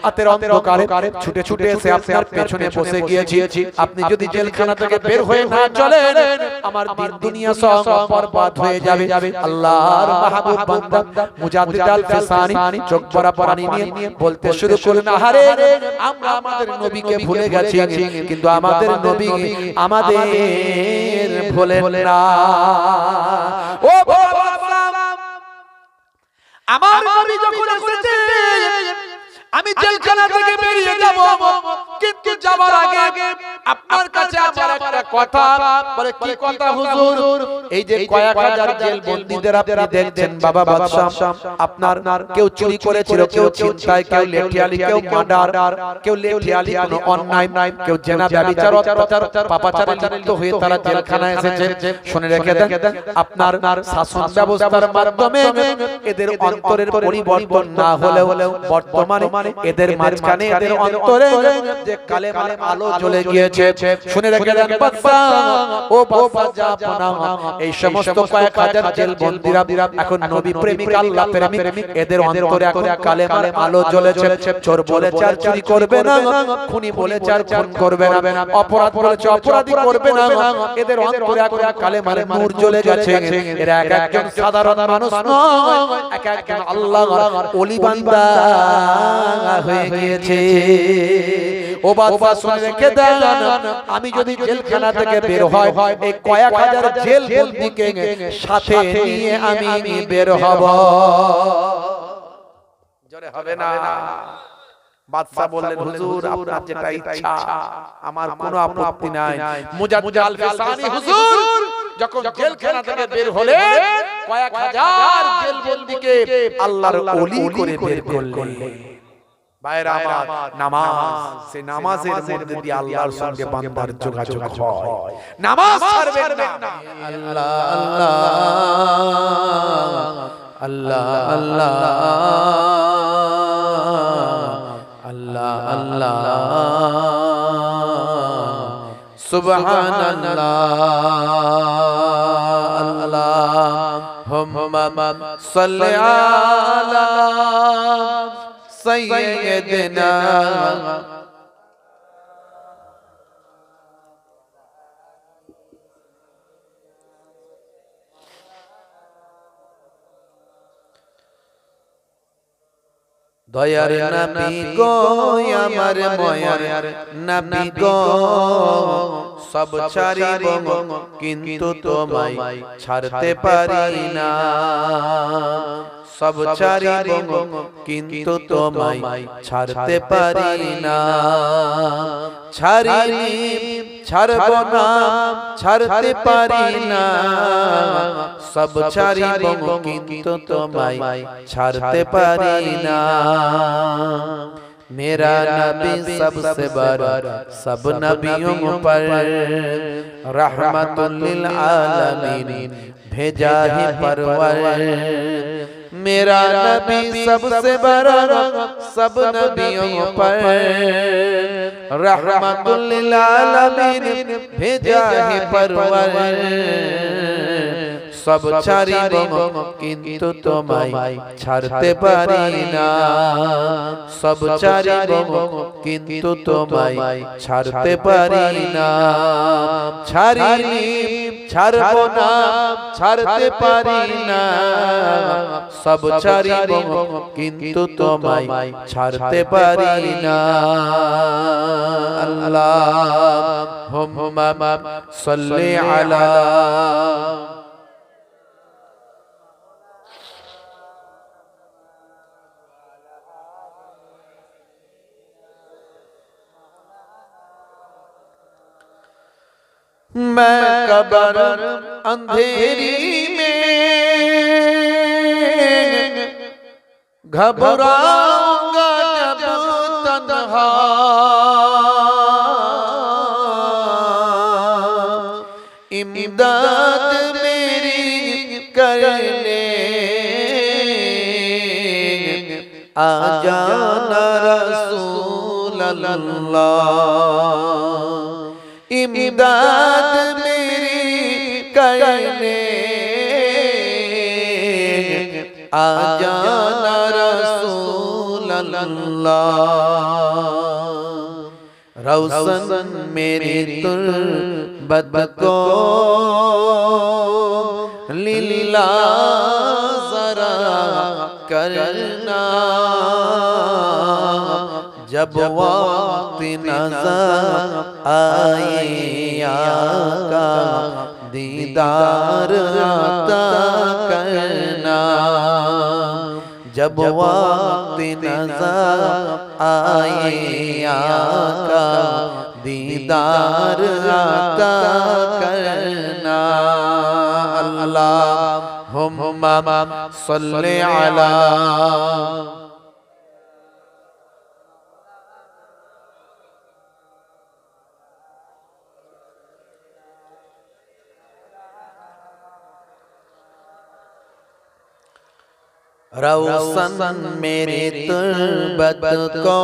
রাতের অন্ধকারে ছুটে ছুটে এসে আপনার পেছনে বসে গিয়েছি। আপনি যদি জেলখানা থেকে বের হয়ে না চলেন আমার দিন দুনিয়া সব বরবাদ হয়ে যাবে। আল্লাহর মাহবুব বান্দা মুজাদ্দিদ আল-ফিসানি চোখ ভরা পানি নিয়ে বলতে শুরু করলেন, আহারে আমরা আমাদের নবীকে ভুলে গেছি, কিন্তু আমাদের নবী আমাদের ভুলেন না। ও বাবা, আমার নবী যখন এসেছেন আমি জেলখানা থেকে বেরিয়ে যাব, কিন্তু যাবার আগে আপনার কাছে আমার একটা কথা। বলে, কি কথা হুজুর? এই যে কয়েক হাজার জেল বন্দীদের আপনি দেখছেন বাবা বাদশা, আপনার কেউ চুরি করেছিল, কেউ ছিনতাই, কেউ লেঠিয়ালি, কেউ মার্ডার, কেউ লেঠিয়ালি কোনো অন্যায়, কেউ জেনা ব্যভিচার অত্যাচার পাপাচারে লিপ্ত হয়ে তারা জেলখানায় এসেছে। শুনে রেখে দেন, আপনার শাসন ব্যবস্থার মাধ্যমে এদের অন্তরের পরিবর্তন না হলেও বর্তমানে এদের মাঝখানে এদের অন্তরে যে কালেমার আলো জ্বলে গিয়েছে। শুনে রেখে দেন বাদশা, ও বাদশা জাপানা, এই সমস্ত কয়েক হাজার জেল বন্দীরা এখন নবী প্রেমিক, আল্লাহ প্রেমিক, এদের অন্তরে এখন কালেমার আলো জ্বলেছে। চোর বলেছে আর চুরি করবে না, খুনি বলেছে আর খুন করবে না, অপরাধ বলেছে অপরাধী করবে না, এদের অন্তরে এখন কালেমার নূর জ্বলে গেছে। এরা এক একজন সাধারণ মানুষ নয়, এক একজন আল্লাহর ওলি বান্দা হয়ে গিয়েছে। ও বাদশা শুনে রেখে দেন, আমি যদি জেলখানা থেকে বের হয় এই কয়েক হাজার জেল বন্দীকে সাথে নিয়ে আমি বের হব। জোরে হবে না। বাদশা বললেন হুজুর আপনার যেটা ইচ্ছা আমার কোনো আপত্তি নাই। মুজাদ্দিদ আল ফিসানি হুজুর যখন জেলখানা থেকে বের হলেন কয়েক হাজার জেলবন্দীকে আল্লাহর ওলি করে বের করলেন। ভাইরা আমার, নামাজ, সেই নামাজের মধ্যে দিয়ে আল্লাহর সঙ্গে বান্দার যোগাযোগ হয়। নামাজ ছাড়বেন না। আল্লাহ আল্লাহ আল্লাহ আল্লাহ আল্লাহ সুবহানাল্লাহ আল্লাহুম্মা সাল্লি আলা সাইয়্যিদিনা দয়ার নবী গো আমার ময়ার নবী গো সব ছাড়িব কিন্তু তোমায় ছাড়তে পারি না। সব ছাড়িব কিন্তু তোমায় ছাড়তে পারি না। ছাড়িনি ছাড়ব না ছাড়তে পারি না। সব ছাড়িব কিন্তু তোমায় ছাড়তে পারি না। मेरा नबी सबसे बड़ा सब नबियों पर रहमतुल लिल आलमीन भेजा है परवर। मेरा नबी सबसे बड़ा सब नबियों पर रहमतुल लिल आलमीन भेजा है परवर। सब ছাড়িব কিন্তু তোমায় ছাড়তে পারি না। সব ছাড়িব কিন্তু তোমায় ছাড়তে পারি না। ছাড়িনি ছাড়ব না ছাড়তে পারি না। সব ছাড়িব কিন্তু তোমায় ছাড়তে পারি না। আল্লাহুম্মা সাল্লি আলা मैं कब्र अंधेरी में घबराऊंगा जब तन्हा। इमदाद मेरी करने आ जाना रसूल अल्लाह। इमदाद मेरी करने आ जाना रसूल अल्लाह। रौशन मेरी तुर्बत को लीला जरा करना। जब वक्त नजर आए आका दीदार अता करना। जब वक्त नजर आए आका दीदार अता करना। अल्लाहुम्मा सल्ली अला रौशन मेरी तुर्बत को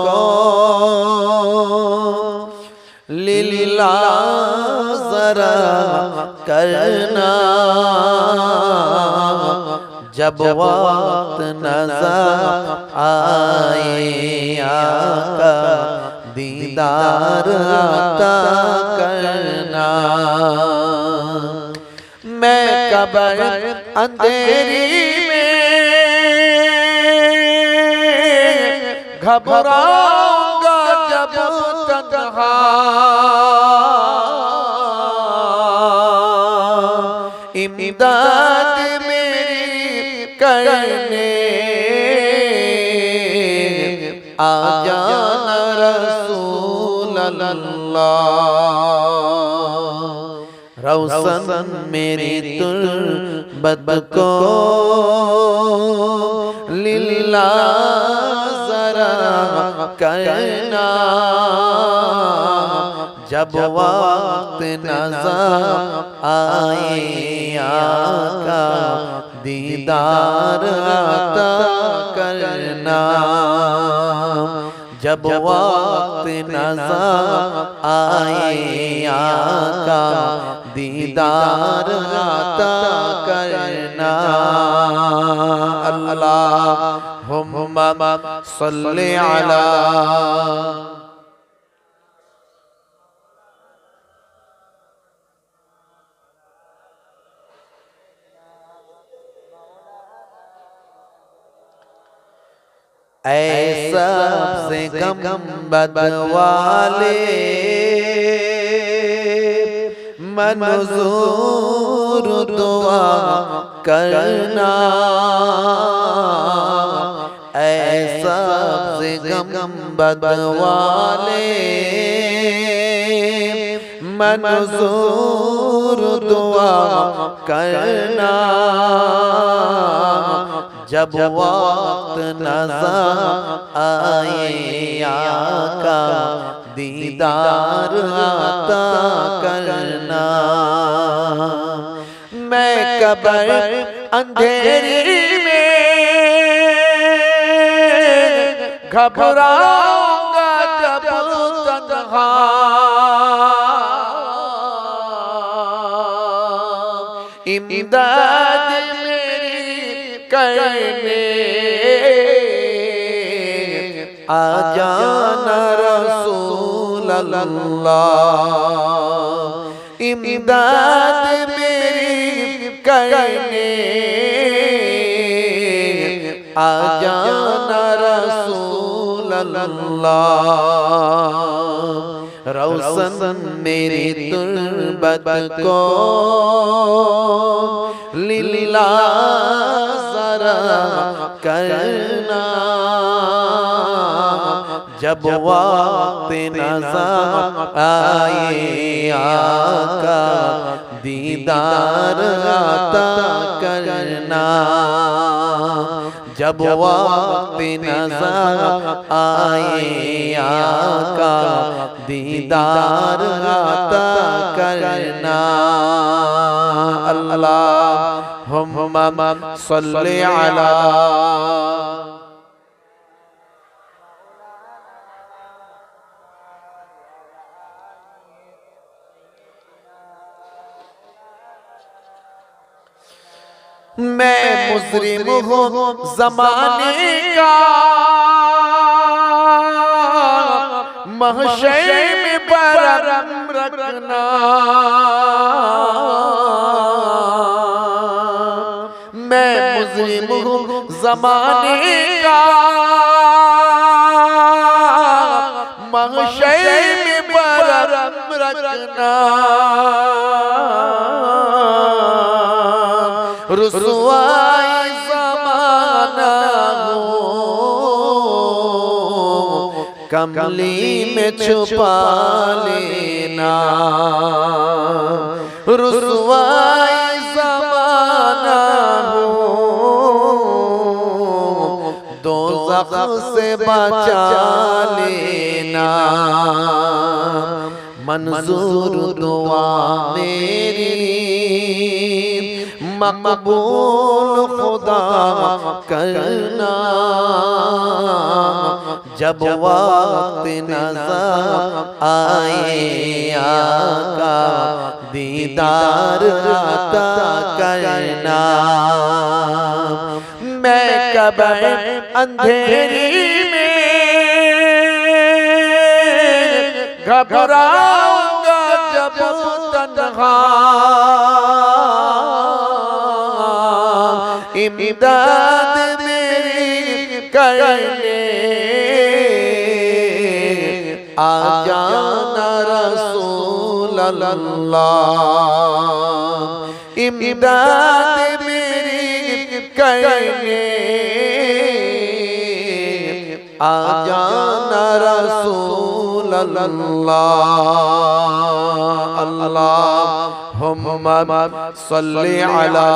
लीला जरा करना। जब वक्त नजर आए आका दीदार अता करना। मैं कब्र अंधेरी घबराऊंगा जब तन्हा। इमदाद मेरी करने आ आ जाना रसूल अल्लाह। रौशन मेरी तुर्बत को लिल्लाह ज़रा करना, जब वक्त नज़र आए आका दीदार अता करना, जब वक्त नज़र आए आका दीदार अता करना। अल्लाहुम्मा सल्ली अला ऐ सबसे गम्बद वाले मंजूर दुआ करना, ऐ सबसे गम्बद वाले मंजूर दुआ करना, जब वक्त नज़र आए आका दीदार अता करना। मैं कब्र अंधेरी में घबराऊंगा जब तन्हा, इमदाद करने आ जाना रसूल अल्लाह। इमदाद मेरी करने आ जाना रसूल अल्लाह। रौशन मेरी तुर्बत को लिल्लाह ज़रा करना, जब वक्त नज़र आए आका दीदार अता करना, जब वक्त नज़र आए आका दीदार अता करना। अल्लाहुम्मा सल्ली अला मैं मुजरिम हूँ ज़माने का, महशर में परम रखना, मैं मुजरिम हूँ ज़माने का, महशर में परम रखना, रुसवाई ज़माना हो कमली में छुपा लेना, रुसवाई ज़माना हो दोज़ख से बचा लेना, मंजूर दुआ मेरी मकबूल खुदा करना, जब वक्त नज़र आए आका दीदार अता करना। मैं कब्र अंधेरी में घबराऊंगा जब तन्हा, इमदाद मेरी करने आ जाना रसूल अल्लाह। इमदाद मेरी करने আজানা রাসূলুল্লাহ আল্লাহুম্মা সাল্লি আলা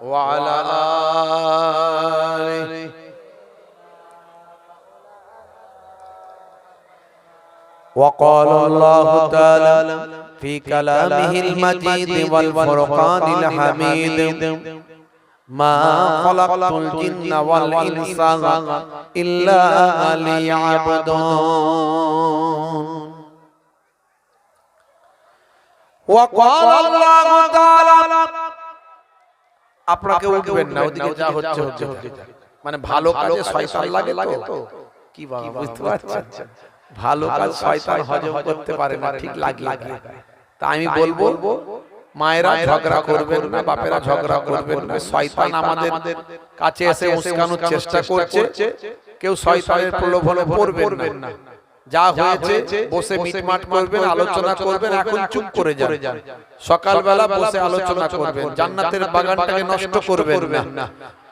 ওয়া আলা আলিহি وقال الله تعالى في كلامه المجيد والفرقان الحميد ما خلقت الجن والإنس إلا ليعبدون وقال الله تعالى আপনাকে উঠবেন না ওদিকে যা হচ্ছে হচ্ছে মানে ভালো কাজে শয়তান লাগে তো কি বাবা বুঝতে পারছেন ভালো কাজ শয়তান হজম করতে পারে না ঠিক লাগিয়ে তা আমি বলবো মায়েরা ঝগড়া করবেন না বাপেরা ঝগড়া করবেন না শয়তান আমাদের কাছে এসে উস্কানোর চেষ্টা করছে কেউ শয়তানের প্রলোভনে পড়বেন না যা হয়েছে বসে মিটমাট করবেন আলোচনা করবেন এখন চুপ করে যান সকালবেলা বসে আলোচনা করবেন জান্নাতের বাগানটাকে নষ্ট করবেন না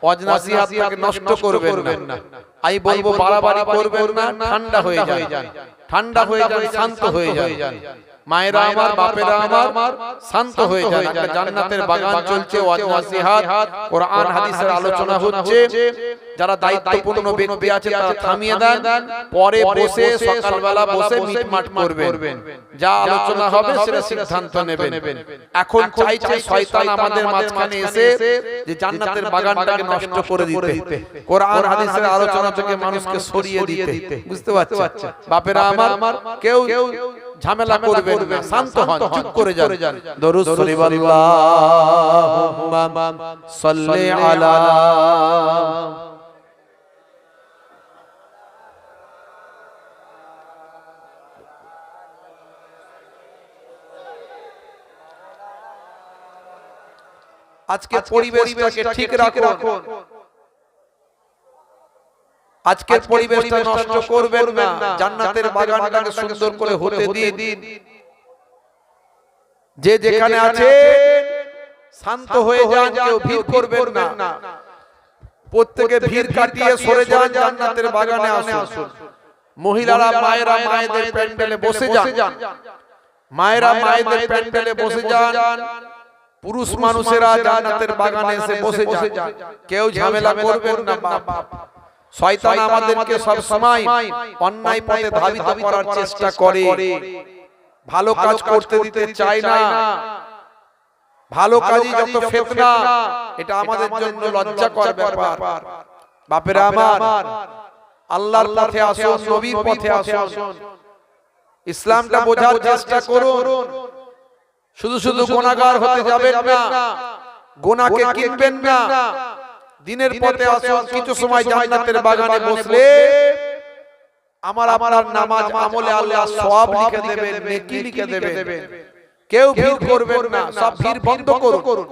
ওয়াজনাসিহাতটাকে নষ্ট করবেন না আই বলবো বাড়াবাড়ি করবেন না ঠান্ডা হয়ে যান শান্ত হয়ে যান মায়েরা আমার বাপেরা আমার শান্ত হয়ে যান একটা জান্নাতের বাগান চলছে ওয়াজনাসিহাত কোরআন হাদিসের আলোচনা হচ্ছে যারা দায়িত্বপূর্ণ ব্যক্তি আছে তারা থামিয়ে দেন পরে বসে সকালবেলা বসে মিটমাট করবেন যা আলোচনা হবে সেটা সিদ্ধান্ত নেবেন এখন চাইছে শয়তান আমাদের মাঝখানে এসে যে জান্নাতের বাগানটাকে নষ্ট করে দিতে কোরআন হাদিসের আলোচনা থেকে মানুষকে সরিয়ে দিতে বুঝতে পারছেন বাপেরা আমার কেউ ঝামেলা করবেন না শান্ত হন চুপ করে যান দরুদ শরীফ আল্লাহুম্মা সাল্লি আলা আজকে পরিবেশটাকে ঠিক রাখুন আজকের পরিবেশটা নষ্ট করবেন না জান্নাতের বাগানটাকে সুন্দর করে হতে দিন যে যেখানে আছে শান্ত হয়ে যান কেউ ভিড় করবেন না প্রত্যেকে ভিড় কাটিয়ে সরে যান জান্নাতের বাগানে আসুন মহিলারা মায়েরা মায়েদের প্যান্ডেলে বসে যান মায়েরা মায়েদের প্যান্ডেলে বসে যান পুরুষ মানুষেরা জান্নাতের বাগানে এসে বসে যান কেউ ঝামেলা করবেন না বাপ শয়তান আমাদেরকে সব সময় অন্যায় পথে ধাবিত করার চেষ্টা করে ভালো কাজ করতে দিতে চায় না ভালো কাজই যত ফিতনা এটা আমাদের জন্য লজ্জাকর ব্যাপার বাপেরা আমার আল্লাহর পথে আসুন নবীর পথে আসুন ইসলামটা বোঝার চেষ্টা করুন শুধু গুনাহগার হতে যাবেন না গুনাহকে কিনবেন না দিনের পথে আসুন কিছু সময় জান্নাতের বাগানে বসলে আমার আপনার নামাজ আমলে আল্লাহ সওয়াব লিখে দেবেন নেকি লিখে দেবেন কেউ ভিড় করবেন না সব ভিড় বন্ধ করুন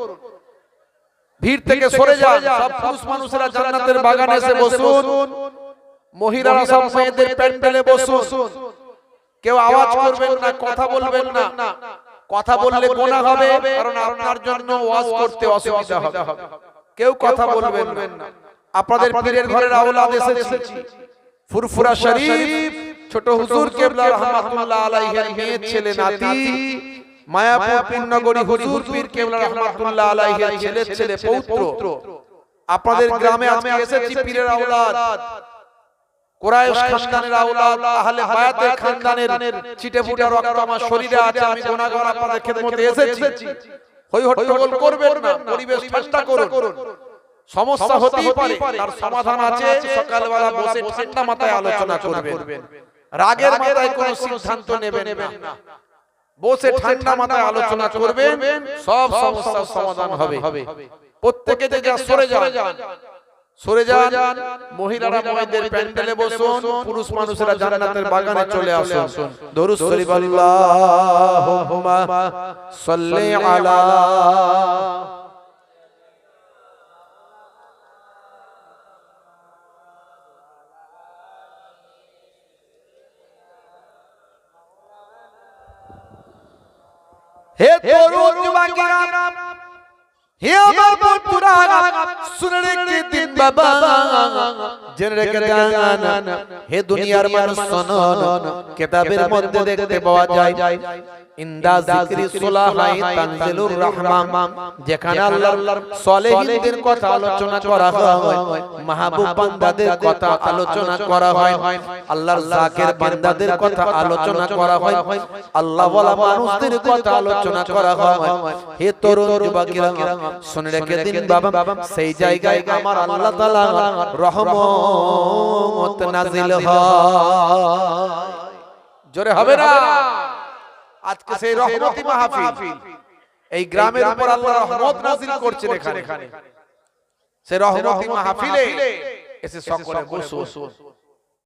ভিড় থেকে সরে যান সব পুরুষ মানুষেরা জান্নাতের বাগানে এসে বসুন মহিলারা সব মেয়েদের প্যান্ডেলে বসুন কেউ আওয়াজ করবেন না কথা বলবেন না কথা বললে গুনাহ হবে কারণ আপনার জন্য ওয়াজ করতে অসুবিধা হবে কেউ কথা বলবেন না আপনাদের পীরের ঘরের আওলাদ এসেছি ফুরফুরা শরীফ ছোট হুজুর কেবলা রাহমাতুল্লাহ আলাইহির মেয়ে ছেলে নাতি মায়াপুর পূর্ণগড়ি হুজুর পীর কেবলা রাহমাতুল্লাহ আলাইহির ছেলে পৌত্র আপনাদের গ্রামে আজকে এসেছি পীরের আওলাদ কুরাইশ খানদানের আওলাদ আহলে বায়াতের খানদানের ছিটেফুটে রক্ত আমার শরীরে আছে আমি গুনাহগার আপনাদের খেদমতে এসেছি হই হট্টগোল করবেন না পরিবেশ ঠান্ডা করুন সমস্যা হতেই পারে তার সমাধান আছে সকালবেলা বসে ঠান্ডা মাথায় আলোচনা করবেন রাগের মাথায় কোনো সিদ্ধান্ত নেবেন না বসে ঠান্ডা মাথায় আলোচনা করবেন সব সমস্যার সমাধান হবে প্রত্যেকে যে সরে যান মহিলারা মায়েদের প্যান্ডেলে বসুন পুরুষ মানুষেরা জান্নাতের বাগানে চলে আসুন দরুদ শরীফ আল্লাহুম্মা সাল্লি আলা হে তরুণ যুবকেরা হে আমার বন্ধুরা শুনে রেখে দিন বাবা, জেনে রেখে দেন হে দুনিয়ার মানুষ শোনো, কিতাবের মধ্যে দেখতে পাওয়া যায় ইনদা যিকরি সুলাহাই তানজিলুর রহমান, যেখানে আল্লাহর সালেহীনদের কথা আলোচনা করা হয়, মাহবুব বান্দাদের কথা আলোচনা করা হয়, আল্লাহর জাকির বান্দাদের কথা আলোচনা করা হয়, আল্লাহ ওয়ালা মানুষদের কথা আলোচনা করা হয়। হে তরুণ যুবকেরা শুনে রেখে দিন বাবা, সেই জায়গায় আমার আল্লাহ তাআলা রহমত নাজিল হয়। জোরে হবে না? আজকে সেই রহমতি মাহফিল, এই গ্রামের উপর আল্লাহ রহমত নাযিল করছেন। এখানে সেই রহমতি মাহফিলে এসে সকলে বসুন।